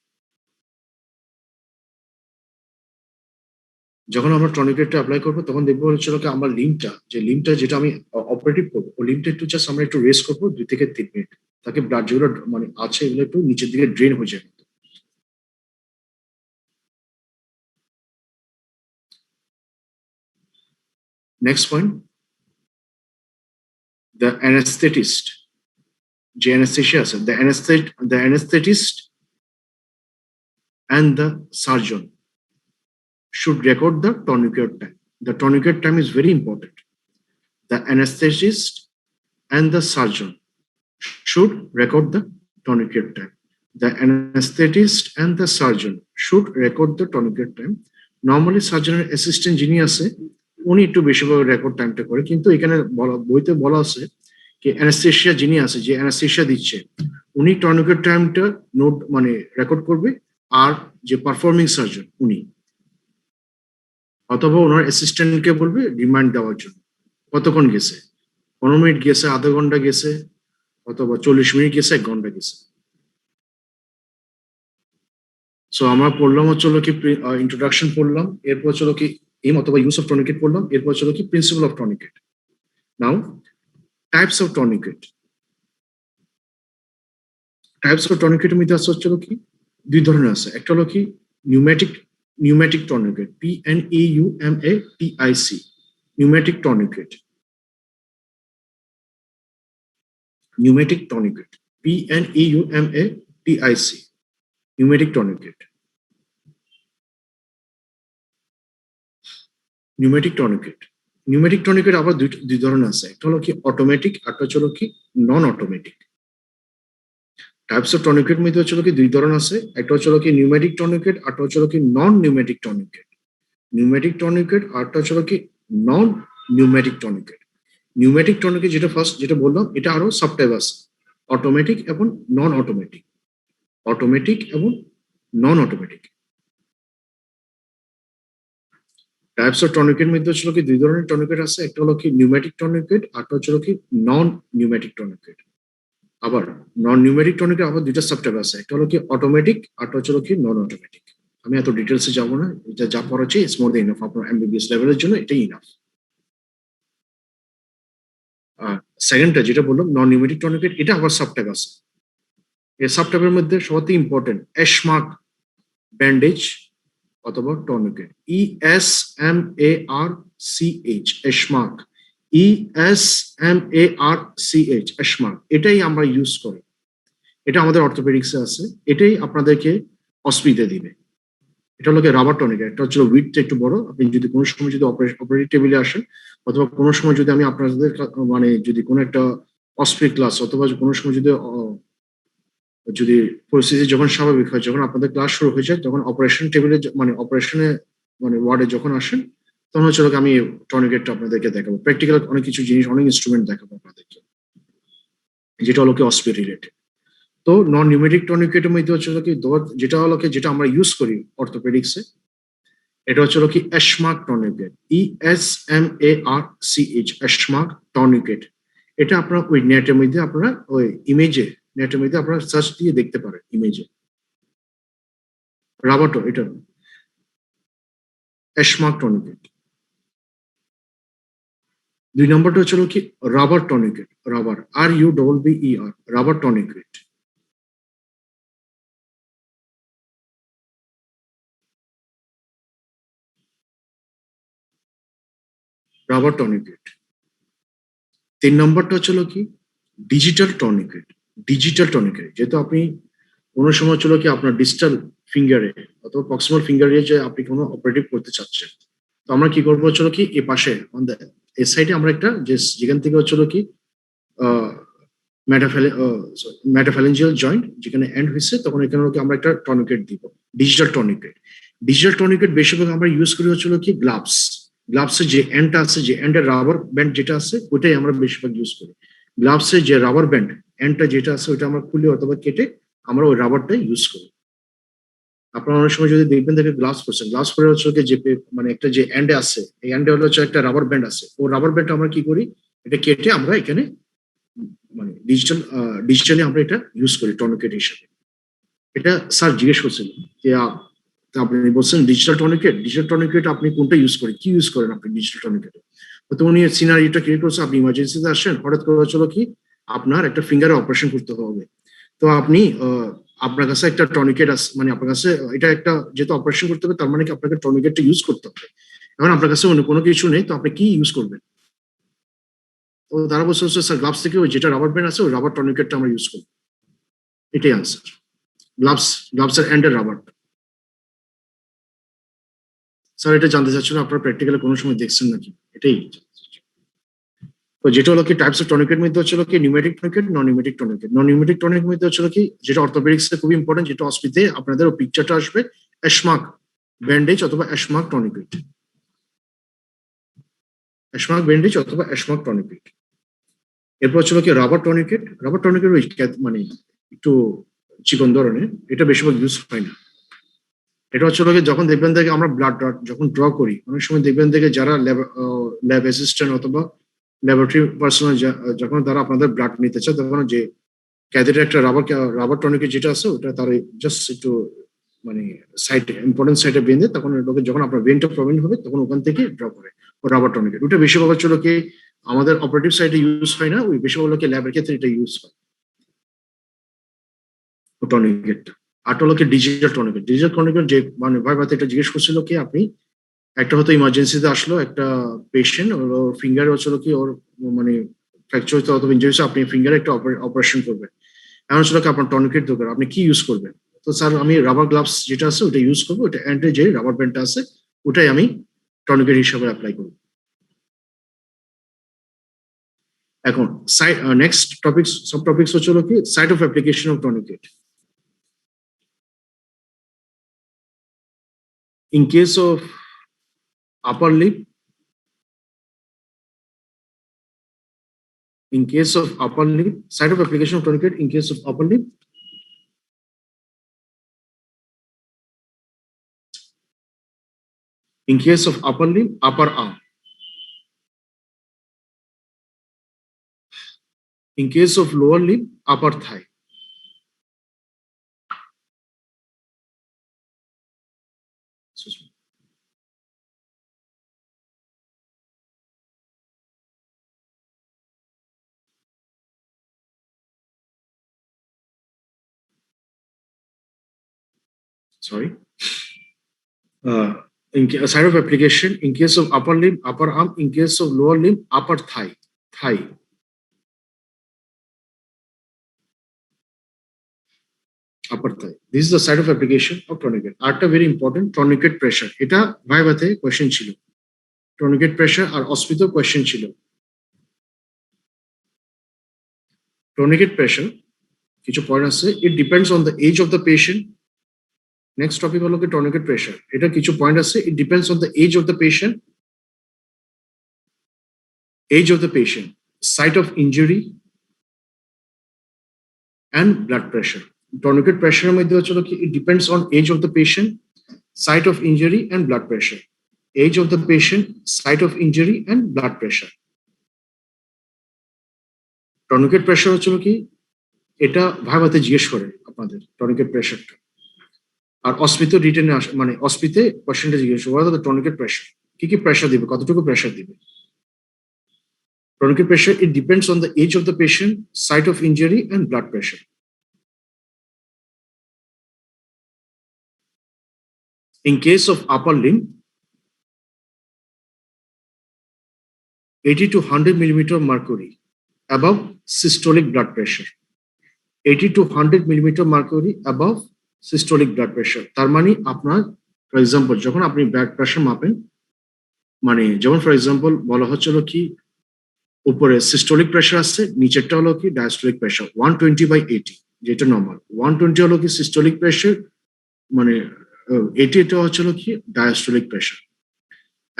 যখন আমরা টর্নিকেটটা apply করবো তখন দেখবো হচ্ছিল কি আমার লিমটা যেটা আমি অপারেটিভ করবো ও লিমটা একটু জাস্ট আমরা একটু রেস্ট করবো 2 থেকে 3 মিনিট, তাকে ব্লাড যেগুলো মানে আছে এগুলো একটু নিচের দিকে ড্রেন হয়ে যায়। Next point, the anesthetist, যে anesthesia আছে, the anesthetist and the surgeon should record the tourniquet time. The tourniquet time is very important. The anesthetist and the surgeon should record the tourniquet time. The anesthetist and the surgeon should record the tourniquet time. Normally সার্জনের assistant যিনি আছে উনি একটু বেশিরভাগ record টাইমটা করে, কিন্তু এখানে বইতে বলা আছে কি অ্যানেস্থেশিয়া যিনি আছে, যে অ্যানেস্থেশিয়া দিচ্ছে উনি টর্নিকেট টাইমটা নোট মানে রেকর্ড করবে, আর যে পারফর্মিং সার্জন উনি অথবা ওনার অ্যাসিস্ট্যান্টকে বলবে রিমাইন্ড দেওয়ার জন্য কতক্ষণ গেছে, 15 মিনিট গেছে, আধা ঘন্টা গেছে, অথবা 40 মিনিট গেছে, 1 ঘন্টা গেছে। সো আমরা পড়লাম হচ্ছে কি ইন্ট্রোডাকশন পড়লাম, এরপর হচ্ছে কি এম অথবা ইউজ অফ টর্নিকেট পড়লাম, এরপর হচ্ছে কি principal of tourniquet. Now types of tourniquet. Types of টর্নিকেটের মধ্যে আছে হচ্ছে কি 2 ধরনের আছে, একটা হলো কি pneumatic tourniquet, PNEUMATIC, pneumatic tourniquet, pneumatic tourniquet, PNEUMATIC, pneumatic tourniquet, pneumatic tourniquet. Pneumatic tourniquet আবার দুই ধরনের আছে, একটা হলো কি অটোমেটিক, একটা হলো কি নন অটোমেটিক। টাইপস অফ টনিকেট মধ্যে হচ্ছে কি দুই ধরনের আছে, একটা হচ্ছে কি নিউমেটিক টনিকেট, আরটা হচ্ছে কি নন নিউমেটিক টনিকেট। নিউমেটিক টনিকেট আরটা হচ্ছে কি নন নিউমেটিক টনিকেট। নিউমেটিক টনিকেট যেটা ফার্স্ট যেটা বললাম, এটা আরো সাব টাইপ আছে, অটোমেটিক এবং নন অটোমেটিক, অটোমেটিক এবং নন অটোমেটিক। টাইপস অফ টনিকেট মধ্যে হচ্ছে কি দুই ধরনের টনিকেট আছে, একটা হলো কি নিউমেটিক টনিকেট, আরটা হচ্ছে কি নন নিউমেটিক টনিকেট। আবার নন নিউমেরিক টনিকের আবার দুইটা সাবটাইপ আছে, একটা হলো কি অটোমেটিক, আরটা হচ্ছে কি নন অটোমেটিক। আমি এত ডিটেলসে যাবো না, এটা যা পড়াচ্ছি ইটস মোর দ্যান ইনাফ, আপনার এমবিবিএস লেভেলের জন্য এটাই ইনাফ। আর সেকেন্ডটা যেটা বললাম নন নিউমেরিক টনিকেট, এটা আবার সাবটাইপ আছে। এই সাবটাইপের মধ্যে সবথেকে ইম্পর্টেন্ট এশমার্ক ব্যান্ডেজ অথবা টনিকেট, ESMARCH, এশমার্ক, ESMARCH, এশমার্ক, এটাই আমরা ইউজ করি, এটা আমাদের অর্থোপেডিক্সে আছে, এটাই আপনাদেরকে অসুবিধা দিবে। এটা হলো রাবার টনিক, একটা হচ্ছে উইথটা একটু বড়। আপনি যদি কোনো সময় যদি অপারেটিভ টেবিলে আসেন, অথবা কোনো সময় যদি আমি আপনাদের মানে যদি কোনো একটা অসপি ক্লাস অথবা কোনো সময় যদি পরিস্থিতি যখন স্বাভাবিক হয়, যখন আপনাদের ক্লাস শুরু হয়ে যায়, তখন অপারেশন টেবিলে মানে অপারেশনে মানে ওয়ার্ডে যখন আসেন, তখন হচ্ছে আমি টনিকেটটা আপনাদেরকে দেখাবো, প্র্যাকটিক্যাল অনেক কিছু জিনিস, অনেক ইনস্ট্রুমেন্ট দেখাবো আপনাদেরকে, যেটা হলো কি অসপি রিলেটেড। তো নন নিউমেরিক টনিকেটের মধ্যে হচ্ছে কি যেটা হলো কি যেটা আমরা ইউজ করি অর্থোপেডিক্সে, এটা হচ্ছে কি এশমার্ক টনিকেট, ESMARCH, এশমার্ক টনিকেট। এটা আপনার ওই নেটের মধ্যে আপনারা ওই ইমেজে নেটের মধ্যে আপনারা সার্চ দিয়ে দেখতে পারেন ইমেজে। রাবার এটা এশমার্ক টনিকেট। দুই নম্বরটা হচ্ছে কি rubber tourniquet, rubber RUBBER, rubber tourniquet. Rubber tourniquet. তিন নম্বরটা হচ্ছে কি ডিজিটাল টনিকেট, ডিজিটাল টনিকেট। যেহেতু আপনি কোনো সময় হচ্ছিল কি আপনার ডিজিটাল ফিঙ্গারে অথবা প্রক্সিমাল ফিঙ্গারে যে আপনি কোনো অপারেটিভ করতে চাচ্ছেন, তো আমরা কি করবো হচ্ছিল কি এ পাশে এই সাইডে আমরা একটা যেখান থেকে হচ্ছিল কি মেটাফ্যালেঞ্জিয়াল জয়েন্ট যেখানে এন্ড হয়েছে, তখন এখানে আমরা একটা টনিকেট দিব, ডিজিটাল টনিকেট। ডিজিটাল টনিকেট বেশিরভাগ আমরা ইউজ করি হচ্ছিল কি গ্লাভস, গ্লাভসের যে এন্ডটা আছে, যে এন্ডের রাবার ব্যান্ড যেটা আছে, ওইটাই আমরা বেশিরভাগ ইউজ করি। গ্লাভসের যে রাবার ব্যান্ড এন্ডটা যেটা আছে, ওইটা আমরা খুলে অথবা কেটে আমরা ওই রাবারটা ইউজ করি। আপনারা অনেক সময় যদি দেখবেন দেখে গ্লাভস করছেন, গ্লাভস করে হচ্ছে যে মানে একটা যে এন্ডে আছে, এই এন্ডে হলো হচ্ছে একটা রাবার ব্যান্ড আছে, ও রাবার ব্যান্ডটা আমরা কি করি, এটা কেটে আমরা এখানে মানে ডিজিটালি আমরা এটা ইউজ করি টনিকেট হিসেবে। এটা স্যার জিজ্ঞেস করছিল যে আপনি বলছেন ডিজিটাল টনিকেট, ডিজিটাল টনিকেট আপনি কোনটা ইউজ করেন, কি ইউজ করেন আপনি ডিজিটাল টনিকেটে? তো উনি সিনারিটা ক্রিয়েট করছে, আপনি ইমার্জেন্সিতে আসেন, হঠাৎ করে হচ্ছিল কি আপনার একটা ফিঙ্গারে অপারেশন করতে হবে, তো আপনি আপনার কাছে একটা টনিকেট আছে, মানে আপনার কাছে এটা একটা যেহেতু অপারেশন করতে হবে, তার মানে কি আপনাকে টনিকেটটা ইউজ করতে হবে। এখন আপনার কাছে অন্য কোনো কিছু নেই, তো আপনি কি ইউজ করবেন? তো তারা বলছে স্যার গ্লাভস থেকে ওই যেটা রাবার ব্যান্ড আছে, ওই রাবার টনিকেটটা আমরা ইউজ করবো। এটাই আনসার, গ্লাভসের এন্ডের রাবার। স্যার এটা জানতে চাচ্ছিল আপনার প্র্যাকটিক্যালে কোনো সময় দেখছেন নাকি, এটাই। তো যেটা হলো কি টাইপস অফ টনিকেট মধ্যে হচ্ছিল কি নিউমেটিক টনিকেট, নন নিউমেটিক টনিকেট। নন নিউমেটিক টনিকেট মধ্যে হচ্ছিল কি যেটা অর্থোপেডিক্সে খুব ইম্পর্টেন্ট, যেটা অসপিতে আপনাদের পিকচারটা আসবে, এশমার্ক ব্যান্ডেজ অথবা এশমার্ক টনিকেট, এশমার্ক ব্যান্ডেজ অথবা এশমার্ক টনিকেট। এরপর হচ্ছিল কি রাবার টনিকেট। রাবার টনিকেট ওই মানে একটু চিকন ধরনের, এটা বেশিরভাগ ইউজ হয় না। এটা হচ্ছিল কি যখন দেখবেন থেকে আমরা ব্লাড যখন ড্র করি, অনেক সময় দেখবেন থেকে যারা ল্যাব অ্যাসিস্ট্যান্ট অথবা ল্যাবরেটরি পার্সোনাল যখন তারা আপনাদের ব্লাড নিতে চায়, তখন যে ক্যাথেটার একটা রাবার টনিকেট যেটা আছে, ওটা তার জাস্ট একটু মানে সাইডে ইম্পর্টেন্ট সাইডে বেঁধে, তখন যখন আপনার ভেনটা প্রবলেম হবে, তখন ওখান থেকে ড্র করে ও রাবার টনিকেট। ওটা বেশিরভাগ হচ্ছিল কি আমাদের অপারেটিভ সাইডে ইউজ হয় না, ওই বেশিরভাগ লোকে ল্যাবের ক্ষেত্রে এটা ইউজ হয় টনিকেটটা। আরটা হলো কি ডিজিটাল টর্নিকেট। ডিজিটাল টর্নিকেট যে মানে ভাইভাতে এটা জিজ্ঞেস করছিল কি আপনি একটা হয়তো ইমার্জেন্সিতে আসলো একটা পেশেন্ট, ওর ফিঙ্গারে হচ্ছিল কি ওর মানে ফ্র্যাকচার হইতে অথবা ইঞ্জুরি হয়েছে, আপনি ফিঙ্গারে একটা অপারেশন করবেন। এখন হচ্ছিল কি আপনার টর্নিকেট দরকার, আপনি কি ইউজ করবেন? তো স্যার আমি রাবার গ্লাভস যেটা আছে ওটা ইউজ করবো, ওটা অ্যান্ডে যে রাবার ব্যান্ডটা আছে ওটাই আমি টর্নিকেট হিসাবে অ্যাপ্লাই করবো। এখন নেক্সট টপিকস সব টপিকস হচ্ছিল কি site of application of tourniquet. In case of upper lip, site of application of tourniquet in case of upper lip, in case of upper lip, upper arm, in case of lower lip, upper thigh. Excuse me. Sorry. Site of application in case of upper limb, upper arm, in case of lower limb, upper thigh, upper thigh. This is the site of application of tourniquet. Arta very important, tourniquet pressure. Eta ভাইভাতে question ছিল। Tourniquet pressure আর অস্ফীত question ছিল। Tourniquet pressure কিছু point আছে, it depends on the age of the patient. Next topic হলো কি tourniquet pressure. এটা কিছু point আছে, it depends on the age of the patient, site of injury and blood pressure. Tourniquet pressure মধ্যে হচ্ছে কি it depends on age of the patient, site of injury and blood pressure. Age of the patient, site of injury and blood pressure. Tourniquet pressure হচ্ছে কি এটা ভাইভাতে জিজ্ঞেস করে আপনাদের tourniquet প্রেসারটা। আর অস্ফীত রিটেনে মানে অস্ফীতে কোশ্চেনটা জিজ্ঞেস করে what are the tourniquet pressure, কি কি প্রেসার দিবে, কতটুকু প্রেসার দিবে। Tourniquet pressure, it depends on the age of the patient, site of injury and blood pressure. In case of upper limb, 80 to 100 millimeter mercury above systolic blood pressure. 80 to 100 millimeter mercury above systolic blood pressure. তার মানে আপনার for example যখন আপনি blood pressure মাপেন, মানে যেমন for example বলা হচ্ছিল কি উপরে সিস্টোলিক প্রেশার আছে, নিচেরটা হলো কি ডায়াস্টোলিক প্রেশার 120/80, যেটা নর্মাল। 120 হলো কি সিস্টোলিক প্রেশার, মানে 80 এটা হচ্ছিল কি ডায়াস্টোলিক প্রেশার।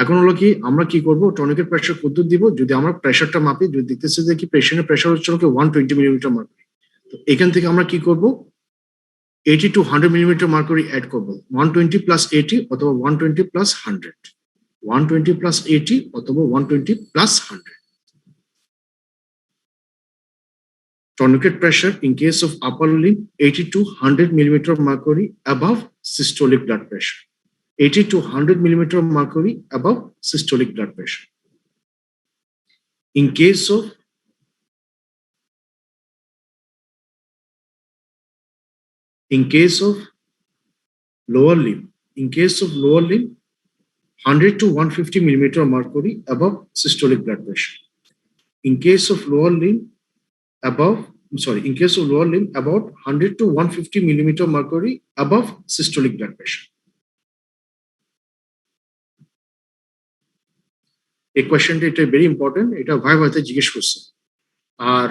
এখন হলো কি আমরা কি করব, টর্নিকেট প্রেশার পদ্ধতি দিব। যদি আমরা প্রেশারটা মাপি, যদি দেখতেছি যে কি পেশেন্টের প্রেশার হচ্ছিল কি 120 মিলিমিটার মার্কুরি, তো এখান থেকে আমরা কি করব 80 to 100 মিলিমিটার মার্কুরি অ্যাড করব। 120 প্লাস 80 অথবা 120 প্লাস 100, 120 প্লাস 80 অথবা 120 plus 100। Tourniquet pressure in case of upper limb 80 to 100 millimeter mercury above systolic blood pressure. 80 to 100 millimeter mercury above systolic blood pressure. In case of lower limb, 100 to 150 millimeter mercury above systolic blood pressure. In case of lower limb, about 100 to 150 millimeter mercury above systolic blood pressure. এই কোয়েশ্চেনটা এটা very important, এটা ভাইভাতে জিজ্ঞেস করছে। আর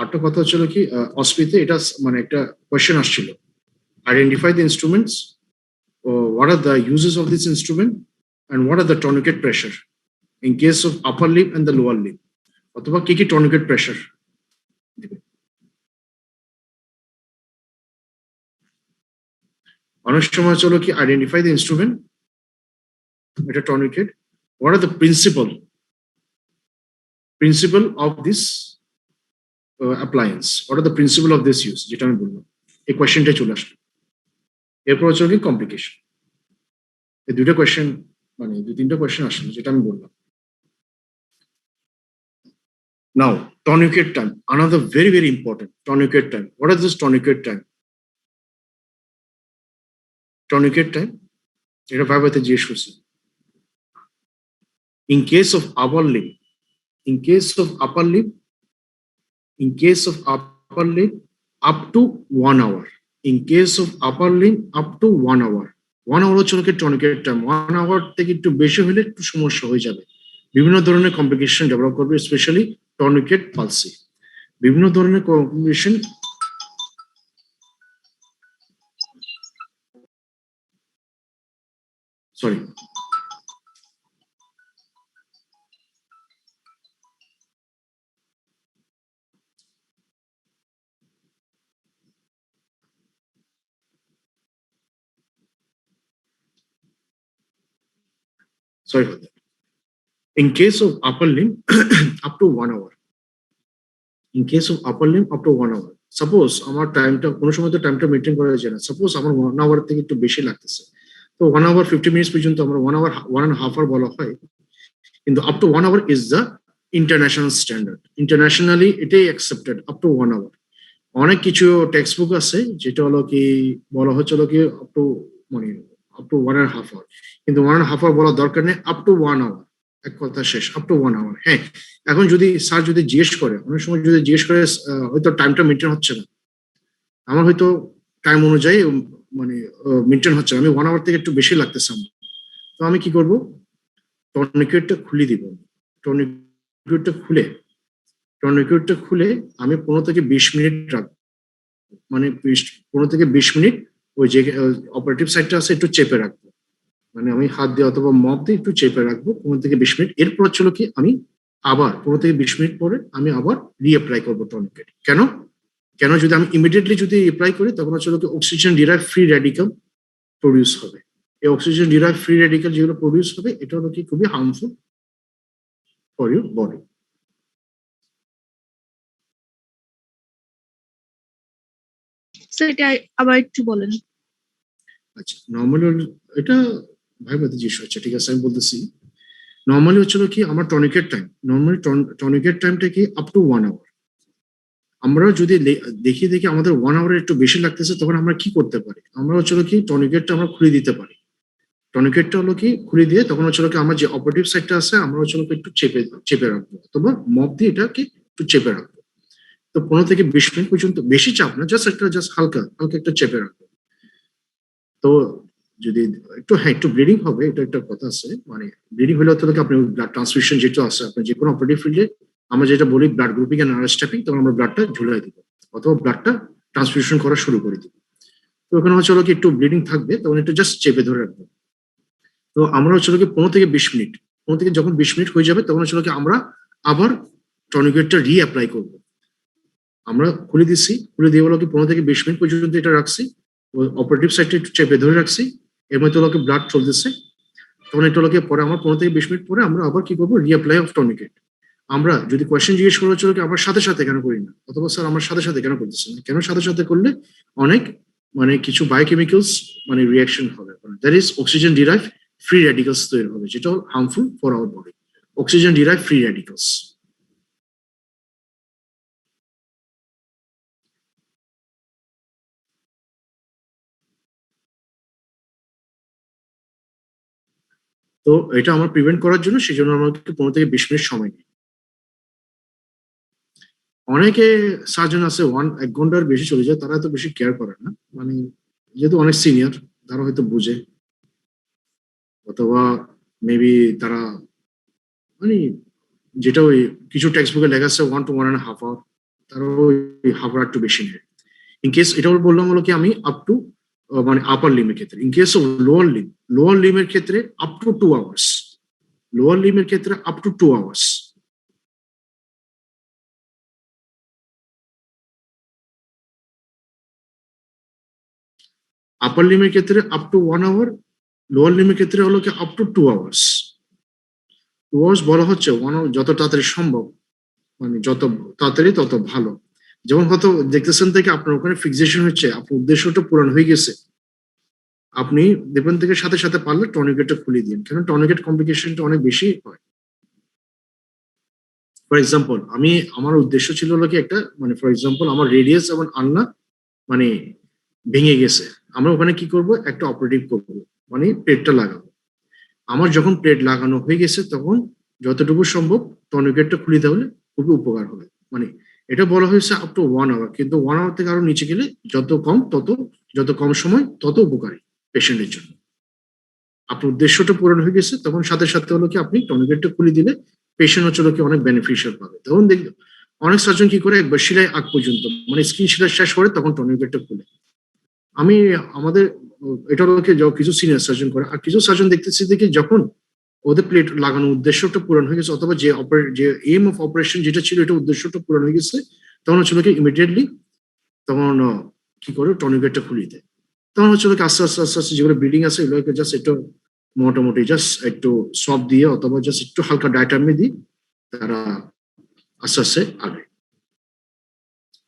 আরেকটা কথা হচ্ছিল কি অস্পিতে এটা মানে একটা কোয়েশ্চেন আসছিল, identify the instruments, what are the uses of this instrument and what are the tourniquet pressure in case of upper lip and the lower lip, অথবা কি কি টর্নিকেট প্রেশার দিবে। অনেক সময় হলো কি আইডেন্টিফাই দ্য ইনস্ট্রুমেন্ট, এটা tourniquet, what are the principle of this appliance, what are the principle of this use, যেটা আমি বললাম এই কোয়েশ্চেনটা চলে আসলো। এরপর হচ্ছে কি কমপ্লিকেশন। এই দুটো কোয়েশ্চেন মানে দুই তিনটা কোয়েশ্চেন আসলো যেটা আমি বললাম। Now tourniquet time, another very important, tourniquet time. What is this tourniquet time? Tourniquet time, এটা ভাইভাতে জিজ্ঞেস করছি। In case of upper lip, in case of upper lip, in case of upper lip, up to 1 hour. In case of upper lip, up to 1 hour. 1 hour হচ্ছে লোকের tourniquet time. 1 hour থেকে একটু বেশি হলে একটু সমস্যা হয়ে যাবে, বিভিন্ন ধরনের কমপ্লিকেশন ডেভেলপ করবে, স্পেশালি টর্নিকেট পালসি। বিভিন্ন ধরনের complication, sorry, sorry for that. In case of upper limb, up to 1 hour. In case of upper limb, up to 1 hour. Suppose আমার টাইমটা কোনো সময় তো টাইমটা মেনটেন করা যায় না, সাপোজ আমার 1 hour থেকে একটু বেশি লাগতেছে, তো 1 hour 50 minutes পর্যন্ত আমরা 1 hour 1.5 hour বলা হয়, কিন্তু up to 1 hour is the international standard. Internationally এটাই অ্যাকসেপ্টেড, আপ টু 1 hour। অনেক কিছু টেক্সট বুক আছে যেটা হলো কি বলা হচ্ছে হলো কি আপ টু মানে আপ টু 1.5 hour, কিন্তু 1.5 hour বলা দরকার নেই, আপ টু 1 hour। এক কথা শেষ, আপ টু 1 hour। হ্যাঁ, এখন যদি স্যার যদি জিজ্ঞেস করে, অনেক সময় যদি জিজ্ঞেস করে হয়তো টাইমটা মেনটেন হচ্ছে না, আমার হয়তো টাইম অনুযায়ী মানে মেনটেন হচ্ছে না, আমি 1 hour থেকে একটু বেশি লাগতেছে আমার, তো আমি কি করব, টর্নিকেটটা খুলে দিব। টর্নিকেটটা খুলে আমি 15 থেকে 20 মিনিট রাখবো, মানে 15 থেকে 20 মিনিট ওই যে অপারেটিভ সাইডটা আছে একটু চেপে রাখবো, মানে আমি হাত দিয়ে অথবা মপ দিয়ে একটু চেপে রাখবো 15 থেকে 20 মিনিট। এরপর ছিল কি আমি আবার 15 থেকে 20 মিনিট পরে আমি আবার রিঅ্যাপ্লাই করবো টর্নিকেট। কেন কেন যদি আমি ইমিডিয়েটলি যদি অ্যাপ্লাই করি তখন হচ্ছে কি oxygen derive free radical produce হবে। এই অক্সিজেন ডিরাইভ ফ্রি রেডিক্যাল যেগুলো প্রডিউস হবে এটা হলো কি খুবই harmful for your body. Sir এটা আবার একটু বলেন। আচ্ছা, নর্মালি এটা ভাইবাতে জিজ্ঞেস হচ্ছে, ঠিক আছে আমি বলতেছি। নর্মালি হচ্ছিল কি আমার টর্নিকেট টাইম, নর্মালি টর্নিকেট টাইমটা কি আপ টু 1 hour। আমরা যদি দেখি আমাদের 1 hour একটু বেশি লাগতেছে, তখন আমরা কি করতে পারি, আমরা হচ্ছিল কি টর্নিকেটটা আমরা খুলে দিতে পারি। টর্নিকেটটা হলো কি খুলে দিয়ে তখন হচ্ছিল কি আমার যে অপারেটিভ সাইডটা আছে আমরা হচ্ছিল একটু চেপে রাখবো, অথবা মপ দিয়ে এটাকে একটু চেপে রাখবো। তো 15 থেকে 20 মিনিট পর্যন্ত, বেশি চাপ না, জাস্ট হালকা হালকা একটা চেপে রাখবো। তো যদি একটু, হ্যাঁ একটু ব্লিডিং হবে, এটা একটা কথা আছে, মানে ব্লিডিং হলে হচ্ছে কি আপনি ব্লাড ট্রান্সফিউশন যেটা আছে আপনার যে কোনো অপারেটিভ ফিল্ডে আমরা যেটা বলি blood grouping and nerve stuffing, তখন আমরা ব্লাডটা ঝুলাই দিব অথবা ব্লাডটা ট্রান্সফিউশন করা শুরু করে দিব। তো ওখানে হচ্ছে কি একটু ব্লিডিং থাকবে, তখন একটু জাস্ট চেপে ধরে রাখবো। তো আমরা হচ্ছে কি 15 থেকে 20 মিনিট, 15 থেকে যখন 20 মিনিট হয়ে যাবে তখন হচ্ছে কি আমরা আবার টর্নিকেটটা রিঅ্যাপ্লাই করবো। আমরা খুলে দিচ্ছি, খুলে দিয়ে বলো কি 15 থেকে 20 মিনিট পর্যন্ত এটা রাখছি, অপারেটিভ সাইডটা একটু চেপে ধরে রাখছি, এর মধ্যে লোকে ব্লাড চলতেছে, তখন এটা লোকে পরে আমার 15 থেকে 20 মিনিট পরে আমরা আবার কি করবো, রিঅ্যাপ্লাই অফ টর্নিকেট। আমরা যদি কোয়েশ্চেন জিজ্ঞেস করা হচ্ছিল কি আমার সাথে সাথে কেন করি না, অথবা স্যার আমার সাথে সাথে কেন করতেছে না, কেন সাথে সাথে করলে অনেক মানে কিছু বায়োকেমিক্যালস মানে রিয়াকশন হবে, that is oxygen derive free radicals তৈরি হবে, যেটা harmful for our body. Oxygen derive free radicals. তো এটা আমার প্রিভেন্ট করার জন্য, সেই জন্য আমাকে 15 থেকে 20 মিনিট সময় নেই। অনেকে সার্জন আছে 1 ঘন্টার বেশি চলে যায়, তারা এত বেশি কেয়ার করে না, মানে যেহেতু অনেক সিনিয়র তারা হয়তো বুঝে, অথবা মেবি তারা মানে যেটা ওই কিছু টেক্সট বুকে লেখা আছে 1 to 1.5 hour, তারা ওই হাফ আওয়ার একটু বেশি নেয়। ইন কেস এটা বললাম হলো কি আমি আপ টু মানে আপার লিমের ক্ষেত্রে, ইন কেস অফ লোয়ার লিমের ক্ষেত্রে আপ টু 2 hours, লোয়ার লিমের ক্ষেত্রে আপ টু 2 hours। আপার লিমের ক্ষেত্রে আপ টু 1 hour, লোয়ার লিমের ক্ষেত্রে হলো কি আপ টু 2 hours। 2 hours বলা হচ্ছে যত তাড়াতাড়ি সম্ভব, মানে যত তাড়াতাড়ি তত ভালো। যেমন হয়তো দেখতেছেন থেকে আপনার ওখানে ফিক্সেশন হচ্ছে, আপনার উদ্দেশ্যটা পূরণ হয়ে গেছে, আপনি দেখবেন থেকে সাথে সাথে পারলে টর্নিকেটটা খুলে দিন, কেন টর্নিকেট কমপ্লিকেশনটা অনেক বেশি হয়। ফর এক্সাম্পল আমার উদ্দেশ্য ছিল হলো কি একটা মানে ফর এক্সাম্পল আমার রেডিয়াস এবং আলনা মানে ভেঙে গেছে, আমরা ওখানে কি করব, একটা অপারেটিভ করব, মানে প্লেটটা লাগাবো। আমার যখন প্লেট লাগানো হয়ে গেছে তখন যতটুকু সম্ভব টর্নিকেটটা খুলে দেওয়া খুবই উপকার হবে। মানে এটা বলা হয়েছে আপ টু 1 আওয়ার, কিন্তু 1 আওয়ার থেকে আরো নিচে গেলে যত কম সময় তত উপকারী পেশেন্টের জন্য। আপনার উদ্দেশ্যটা পূরণ হয়ে গেছে তখন সাথে সাথে হলো কি আপনি টর্নিকেটটা খুলে দিলে পেশেন্ট হচ্ছে হলো কি অনেক বেনিফিশিয়াল পাবে। তখন দেখবেন অনেক সার্জন কি করে একবার সেলাই আগ পর্যন্ত, মানে স্কিন সেলাই শেষ করে তখন টর্নিকেটটা খুলে। আমি আমাদের এটা হলো কি কিছু সিনিয়র সার্জন করে, আর কিছু সার্জন দেখতেছি দেখি যখন ওদের প্লেট লাগানোর উদ্দেশ্যটা পূরণ হয়ে গেছে, অথবা যে এম অফ অপারেশন যেটা ছিল এটা উদ্দেশ্যটা পূরণ হয়ে গেছে, তখন হচ্ছে কি ইমিডিয়েটলি তখন কি করে টর্নিকেটটা খুলিয়ে দেয়। তখন হচ্ছে কি আস্তে আস্তে আস্তে আস্তে যেগুলো ব্লিডিং আছে এগুলোকে জাস্ট একটু মোটামুটি জাস্ট একটু সফট দিয়ে অথবা জাস্ট একটু হালকা ডায়টামি দিয়ে তারা আস্তে আস্তে আগে,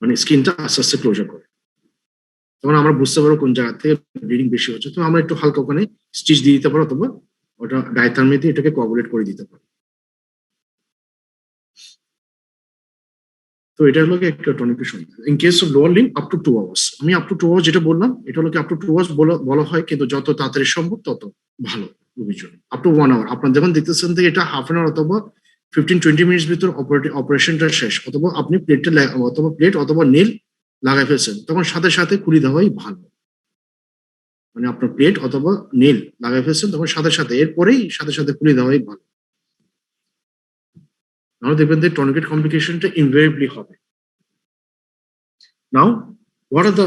মানে স্কিনটা আস্তে আস্তে ক্লোজার করে। তখন আমরা বুঝতে পারবো কোন জায়গা থেকে ব্লিডিং বেশি হচ্ছে, তো আমরা একটু হালকা ওখানে স্টিচ দিয়ে দিতে পারো অথবা ওটা ডায়থার্মি দিয়ে এটাকে কোয়াগুলেট করে দিতে পারো। তো এটা হলো একটা টনিকের সংখ্যা। In case of lower limb up to 2 hours, আমি আপ টু 2 আওয়ার্স যেটা বললাম এটা হলো আপ টু 2 আওয়ার্স বলা হয়, কিন্তু যত তাড়াতাড়ি সম্ভব তত ভালো রোগীর জন্য। আপ টু 1 আওয়ার আপনার যখন দেখতেছেন থেকে এটা হাফ অ্যান আওয়ার অথবা 15-20 মিনিটস ভিতর অপারেশনটা শেষ, অথবা আপনি প্লেট অথবা নেল লাগাই ফেলছেন, তখন সাথে সাথে খুলি দেওয়াই ভালো। মানে আপনার প্লেট অথবা নেল লাগাই ফেলছেন তখন সাথে সাথে এরপরেই সাথে সাথে খুলে দেওয়াই ভালো। নাহলে দেখবেন যে টর্নিকেট কমপ্লিকেশনটা ইনভেরিয়েবলি হবে। নাও হোয়াট আর দ্য,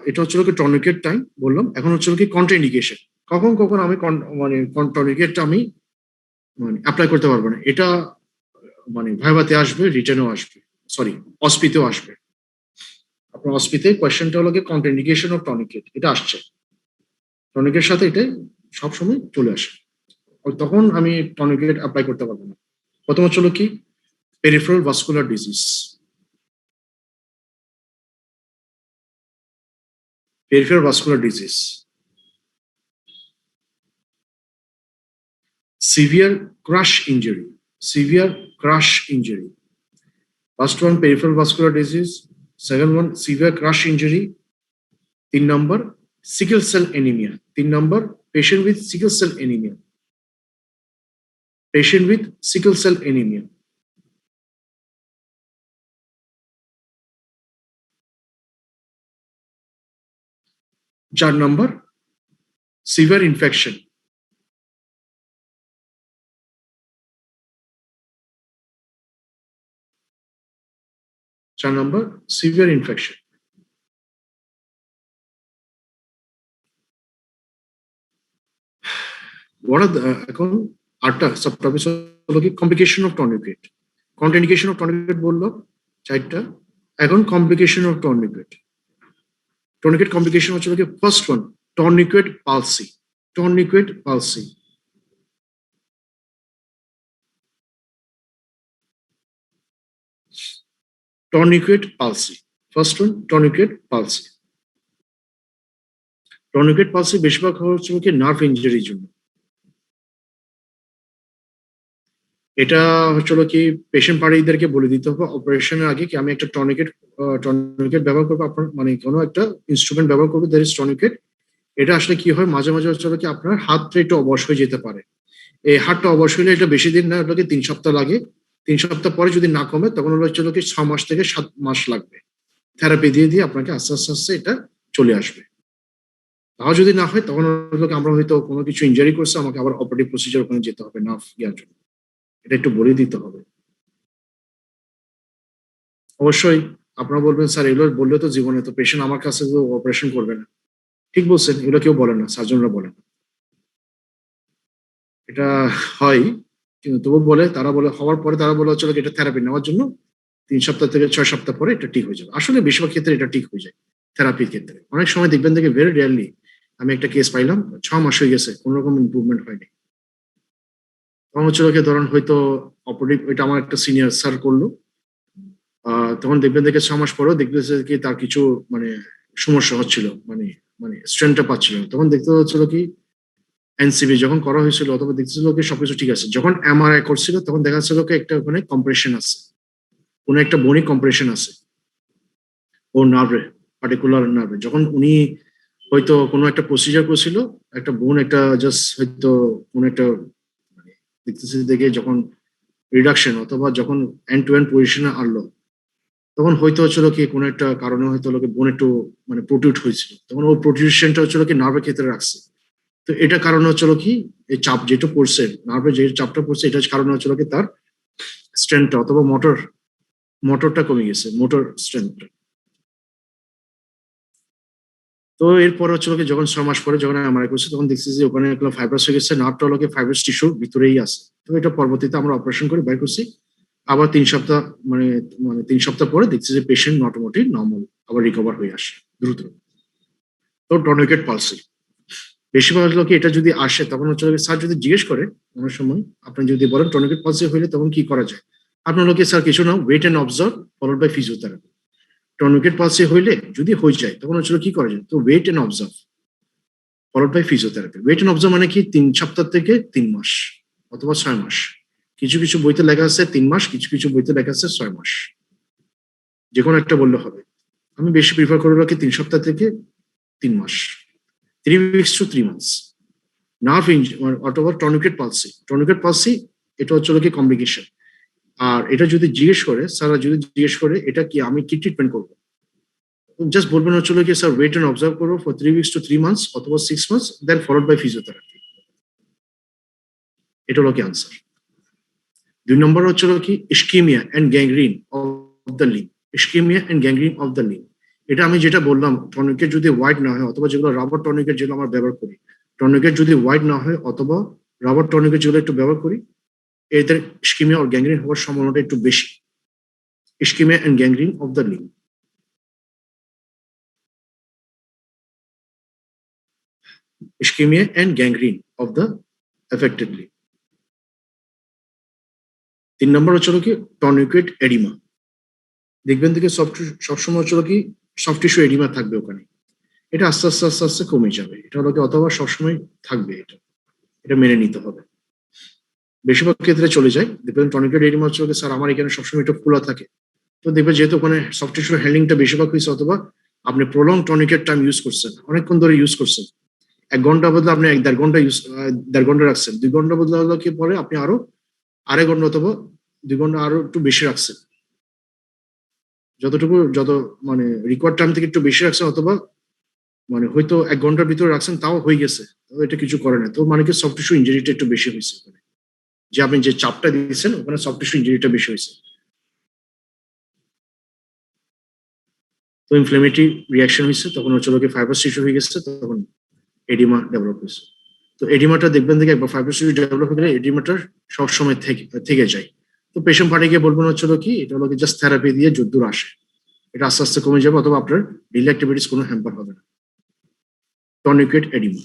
এটা হচ্ছে কি টর্নিকেট টাইম বললাম। এখন হচ্ছে কি কন্ট্রাইন্ডিকেশন। কখন কখন আমি মানে টর্নিকেটটা আমি মানে অ্যাপ্লাই করতে পারবো না, এটা মানে ভাইভাতে আসবে, রিটেনও আসবে, সরি অসপিতেও আসবে। আপনার অসপিতে কোয়েশ্চেনটা হলো কি কন্ট্রাইন্ডিকেশন অফ টর্নিকেট, এটা আসছে টর্নিকের সাথে, এটাই সবসময় চলে আসে। তখন আমি টর্নিকেট অ্যাপ্লাই করতে পারবো না। প্রথম হচ্ছে কি peripheral vascular disease. Peripheral vascular disease, severe crush injury, First one peripheral vascular disease, second one severe crush injury, 3 number sickle cell anemia, 3 number patient with sickle cell anemia, 4 number severe infection, 4 number severe infection। What are the এখন 8টা sub topic হলো কি complication of tourniquet. Contraindication of tourniquet বললো 4টা। এখন complication of tourniquet complication হচ্ছে কি first one tourniquet palsy. First one tourniquet palsy বেশিরভাগ হচ্ছে কি নার্ভ ইনজুরির জন্য। এটা হচ্ছে কি পেশেন্ট পার্টিদেরকে বলে দিতে হবে অপারেশনের আগে কি আমি একটা টর্নিকেট ব্যবহার করবো, আপনার মানে কোনো একটা ইনস্ট্রুমেন্ট ব্যবহার করবো, দ্যাট ইজ টর্নিকেট। এটা আসলে কি হয় মাঝে মাঝে হচ্ছে কি আপনার হাতটা একটু অবশ হয়ে যেতে পারে। এই হাতটা অবশ হইলে এটা বেশি দিন না, ওটাকে 3 সপ্তাহ লাগে। 3 সপ্তাহ পরে যদি না কমে তখন হচ্ছে কি 6 মাস থেকে 7 মাস লাগবে থেরাপি দিয়ে আপনাকে আস্তে আস্তে আস্তে এটা চলে আসবে। তাও যদি না হয় তখন আমরা হয়তো কোনো কিছু ইনজারি করছে, আমাকে আবার অপারেটিভ প্রসিজার ওখানে যেতে হবে নার্ভ ইয়ার জন্য, এটা একটু বলে দিতে হবে। অবশ্যই আপনারা বলবেন স্যার এগুলো বললে তো জীবনে তো পেশেন্ট আমার কাছে তো অপারেশন করবে না। ঠিক বলছেন, এগুলো কেউ বলে না, সার্জনরা বলে না। এটা হয় কিন্তু তবু তারা বলে হওয়ার পরে তারা বলে হচ্ছে এটা থেরাপি নেওয়ার জন্য 3 সপ্তাহ থেকে 6 সপ্তাহ পরে এটা ঠিক হয়ে যাবে। আসলে বেশিরভাগ ক্ষেত্রে এটা ঠিক হয়ে যায় থেরাপির ক্ষেত্রে। অনেক সময় দেখবেন ভেরি রেয়ারলি আমি একটা কেস পাইলাম 6 মাস হয়ে গেছে কোন রকম ইমপ্রুভমেন্ট হয়নি। তখন হচ্ছে ধরুন হয়তো অপারেটিভ এটা আমার একটা সিনিয়র স্যার করলো, তখন দেখবেন 6 মাস পরেও দেখতেছে কি তার কিছু মানে সমস্যা হচ্ছিল, মানে স্ট্রেনটা পাচ্ছিল। তখন দেখতে হচ্ছিল কি এনসিবি যখন করা হয়েছিল অথবা দেখতেছিল কি সবকিছু ঠিক আছে, যখন এমআরআই করছিল তখন দেখা যাচ্ছিল কি একটা ওখানে কম্প্রেশন আছে, কোনো একটা বনি কম্প্রেশন আছে ও নার্ভে, পার্টিকুলার নার্ভে। যখন উনি হয়তো কোনো একটা প্রসিজার করছিল, একটা বোন একটা জাস্ট হয়তো কোনো একটা মানে দেখতেছি দেখে যখন রিডাকশন অথবা যখন এন্ড টু এন্ড পজিশনে আনলো, তখন হয়তো হচ্ছিল কি কোনো একটা কারণে হয়তো লোকে বোন একটু মানে প্রোটিউট হয়েছিল, তখন ওই প্রোটিউশনটা হচ্ছিল কি নার্ভের ক্ষেত্রে রাখছে। তো এটা কারণে হচ্ছিল কি এই চাপ যেটা পড়ছে নার্ভে, যে চাপটা পড়ছে এটা কারণে হচ্ছিল কি তার স্ট্রেংথটা অথবা মোটরটা কমে গেছে, মোটর স্ট্রেংথটা। তো এরপর হচ্ছে লোকে যখন 6 মাস পরে যখন এমআরআই করছে তখন দেখছি যে ওখানে এগুলো ফাইব্রাস হয়ে গেছে, নার্ভটা লোকে ফাইব্রাস টিস্যুর ভিতরেই আছে। তো এটা পরবর্তীতে আমরা অপারেশন করে বের করছি। আবার 3 সপ্তাহ মানে 3 সপ্তাহ পরে দেখছি যে পেশেন্ট মোটামুটি নর্মাল আবার রিকভার হয়ে আসে দ্রুত। তো টর্নিকেট পালসি বেশিরভাগ লোকে এটা যদি আসে তখন হচ্ছে স্যার যদি জিজ্ঞেস করে অনেক সময়, আপনি যদি বলেন টর্নিকেট পালসি হইলে তখন কি করা যায়, আপনার লোকে স্যার কিছু না, wait and observe followed by physiotherapy. Tourniquet palsy হইলে যদি হয়ে যায় তখন হচ্ছে কি করা যায়, তো wait and observe followed by physiotherapy. Wait and observe মানে কি 3 সপ্তাহ থেকে 3 মাস অথবা 6 মাস। কিছু কিছু বইতে লেখা আছে 3 মাস, কিছু কিছু বইতে লেখা আছে 6 মাস, যে কোনো একটা বললে হবে। আমি বেশি প্রিফার করে রাখি 3 সপ্তাহ থেকে 3 মাস, 3 weeks to 3 months। নার্ভ অথবা টর্নিকেট পালসি, টর্নিকেট পালসি এটা হচ্ছে কি কমপ্লিকেশন। আর এটা যদি জিজ্ঞেস করে স্যার, যদি জিজ্ঞেস করে এটা কি আমি কি ট্রিটমেন্ট করবো, জাস্ট বলবেন হচ্ছে কি স্যার ওয়েট অ্যান্ড অবজার্ভ করবো ফর 3 weeks to 3 months অথবা 6 months, then followed by physiotherapy. এটা হলো কি আনসার। 2 নম্বর হচ্ছে কি ischemia and gangrene of the limb. Ischemia and gangrene of the limb, এটা আমি যেটা বললাম টর্নিকেট যদি ওয়াইড না হয় অথবা যেগুলো রাবার টর্নিকেট যেগুলো আমরা ব্যবহার করি, টর্নিকেট যদি ওয়াইড না হয় অথবা রাবার টর্নিকেট যেগুলো একটু ব্যবহার করি, এদের ইস্কিমিয়া ও গ্যাংগ্রিন হওয়ার সম্ভাবনাটা একটু বেশি। Ischaemia and gangrene of the limb. Ischemia and gangrene of the affected limb। 3 নম্বর হচ্ছে কি টর্নিকেট এডিমা। দেখবেন থেকে সবসময় হচ্ছে কি সফট টিস্যু এডিমা থাকবে ওখানে, এটা আস্তে আস্তে আস্তে আস্তে কমে যাবে। এটা হলো কি অথবা সবসময় থাকবে, এটা এটা মেনে নিতে হবে। বেশিরভাগ ক্ষেত্রে চলে যায়। দেখবেন টর্নিকেট এডিমা হচ্ছে স্যার আমার এখানে সবসময় এটা খোলা থাকে, তো দেখবে যেহেতু ওখানে সফট টিস্যু হ্যান্ডলিংটা বেশিরভাগ হয়েছে অথবা আপনি প্রলং টর্নিকেট টাইম ইউজ করছেন, অনেকক্ষণ ধরে ইউজ করছেন, 1 ঘন্টা বদলে আপনি 1.5 ঘন্টা ইউজ 1.5 ঘন্টা রাখছেন, 2 ঘন্টা বদলে হলো কি পরে আপনি আরো 2.5 ঘন্টা অথবা 2 ঘন্টা আরো একটু বেশি রাখছেন, যত মানে রিকোয়ার্ড টাইম থেকে একটু বেশি রাখছেন অথবা মানে হয়তো 1 ঘন্টার ভিতরে রাখছেন তাও হয়ে গেছে, তো এটা কিছু করে না। তো মানে কি সফট টিস্যু ইঞ্জুরিটা একটু বেশি হয়েছে ওখানে, যে আপনি যে চাপটা দিয়েছেন ওখানে সফট টিস্যু ইঞ্জুরিটা বেশি হয়েছে। তো ইনফ্লেমেটরি রিয়াকশন হয়েছে, তখন হচ্ছে লোকে ফাইব্রাস টিস্যু হয়ে গেছে, তখন এডিমা ডেভেলপ হয়েছে। তো এডিমাটা দেখবেন থেকে একবার ফাইব্রাস টিস্যু ডেভেলপ হয়ে গেলে এডিমাটা সবসময় থেকে যায়। তো পেশেন্ট পার্টি গিয়ে বলবেন হচ্ছে কি এটা হলো জাস্ট থেরাপি দিয়ে যদ্দূর আসে, এটা আস্তে আস্তে কমে যাবে অথবা আপনার ডেইলি অ্যাক্টিভিটিস কোনো হ্যাম্পার হবে না। Tourniquet oedema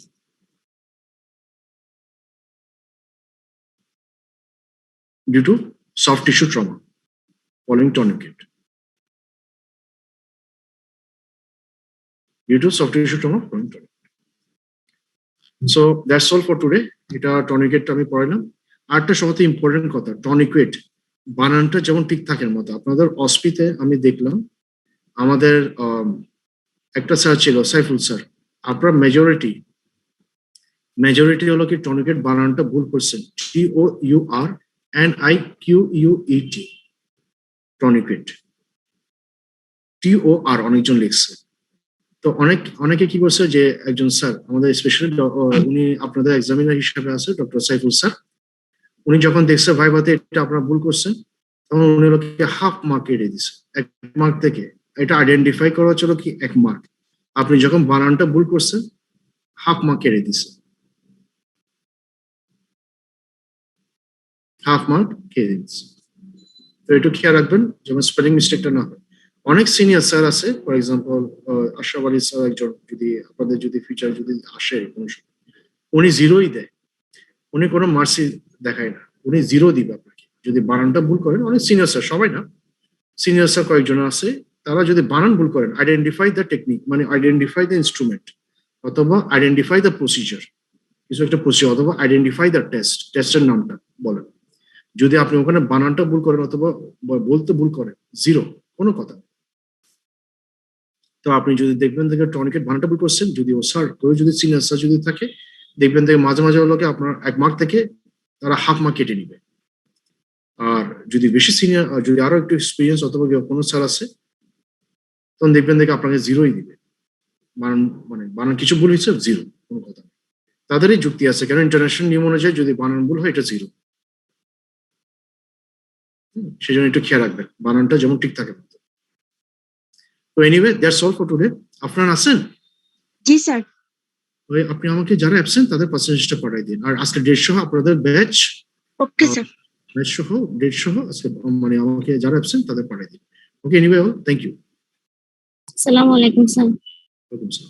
due to soft tissue trauma following tourniquet. Due to soft tissue trauma following tourniquet. So that's all for today. এটা টর্নিকেট আমি পড়াইলাম। আরেকটা সবথেকে ইম্পর্টেন্ট কথা, টর্নিকেট বানানটা যেমন ঠিক থাকার মতো আপনাদের অসপিতে আমি দেখলাম আমাদের একটা স্যার ছিল সাইফুল স্যার, আপনার মেজরিটি হলো কি টর্নিকেট বানানটা ভুল করছেন, TOURNIQUET টর্নিকেট, TOR অনেকজন লিখছে। তো অনেকে কি করছে যে একজন স্যার আমাদের স্পেশালি উনি আপনাদের এক্সামিনার হিসেবে আছে ডক্টর সাইফুল স্যার, উনি যখন দেখছে ভাইভাতে এটা আপনারা ভুল করছেন তখন উনি লোককে হাফ মার্ক কেটে দিছে। 1 মার্ক থেকে এটা আইডেন্টিফাই করা হচ্ছিল কি 1 মার্ক, আপনি যখন বানানটা ভুল করছেন হাফ মার্ক কেটে দিছে, হাফ মার্ক কেটে দিচ্ছে। তো একটু খেয়াল রাখবেন যেমন স্পেলিং মিস্টেকটা না হয়। অনেক সিনিয়র স্যার আছে, for example Ashraf Ali sir একজন, যদি আপনাদের যদি ফিচার যদি আসে কোনো সময়, উনি জিরোই দেয়, উনি কোনো মার্সি দেখায় না, উনি জিরো দিবে আপনাকে যদি বানানটা ভুল করেন। অনেক সিনিয়র স্যার, সবাই না, সিনিয়র স্যার কয়েকজন আছে, তারা যদি বানান ভুল করেন, আইডেন্টিফাই দ্য টেকনিক মানে আইডেন্টিফাই দ্য ইনস্ট্রুমেন্ট অথবা আইডেন্টিফাই দ্য প্রসিজার, কিছু একটা প্রসিজার অথবা আইডেন্টিফাই দ্য টেস্টের নামটা বলেন। যদি আপনি ওখানে বানানটা ভুল করেন অথবা বলতে ভুল করেন, জিরো, কোনো কথা। তো আপনি যদি দেখবেন থেকে টনিকেট বানানটা ভুল করছেন, যদি ও স্যার কেউ যদি সিনিয়র স্যার যদি থাকে, দেখবেন থেকে মাঝে মাঝে ওগুলোকে আপনার 1 মার্ক থেকে তারা হাফ মার্ক কেটে নিবে। আর যদি বেশি সিনিয়র, যদি আরো একটু এক্সপিরিয়েন্স অথবা কোনো স্যার আছে, তখন দেখবেন থেকে আপনাকে 0ই দিবে। বানান মানে বানান কিছু ভুল হয়েছে 0, কোনো কথা নেই। তাদেরই যুক্তি আছে, কারণ ইন্টারন্যাশনাল নিয়ম অনুযায়ী যদি বানান ভুল হয় এটা 0। সেজন্য একটু খেয়াল রাখবেন বানানটা যেমন ঠিক থাকে। তো anyway that's all for today. আপনারা আছেন? জি স্যার। ওই আপনি আমাকে যারা অ্যাবসেন্ট তাদের পার্সেন্টেজটা পাঠিয়ে দিন। আর আজকে ডেট সহ আপনাদের ব্যাচ ওকে স্যার। সহ ডেট সহ আজকে মানে আমাকে যারা অ্যাবসেন্ট তাদের পাঠিয়ে দিন। ওকে, এনিওয়ে অল থ্যাংক ইউ। আসসালামু আলাইকুম স্যার। Welcome sir.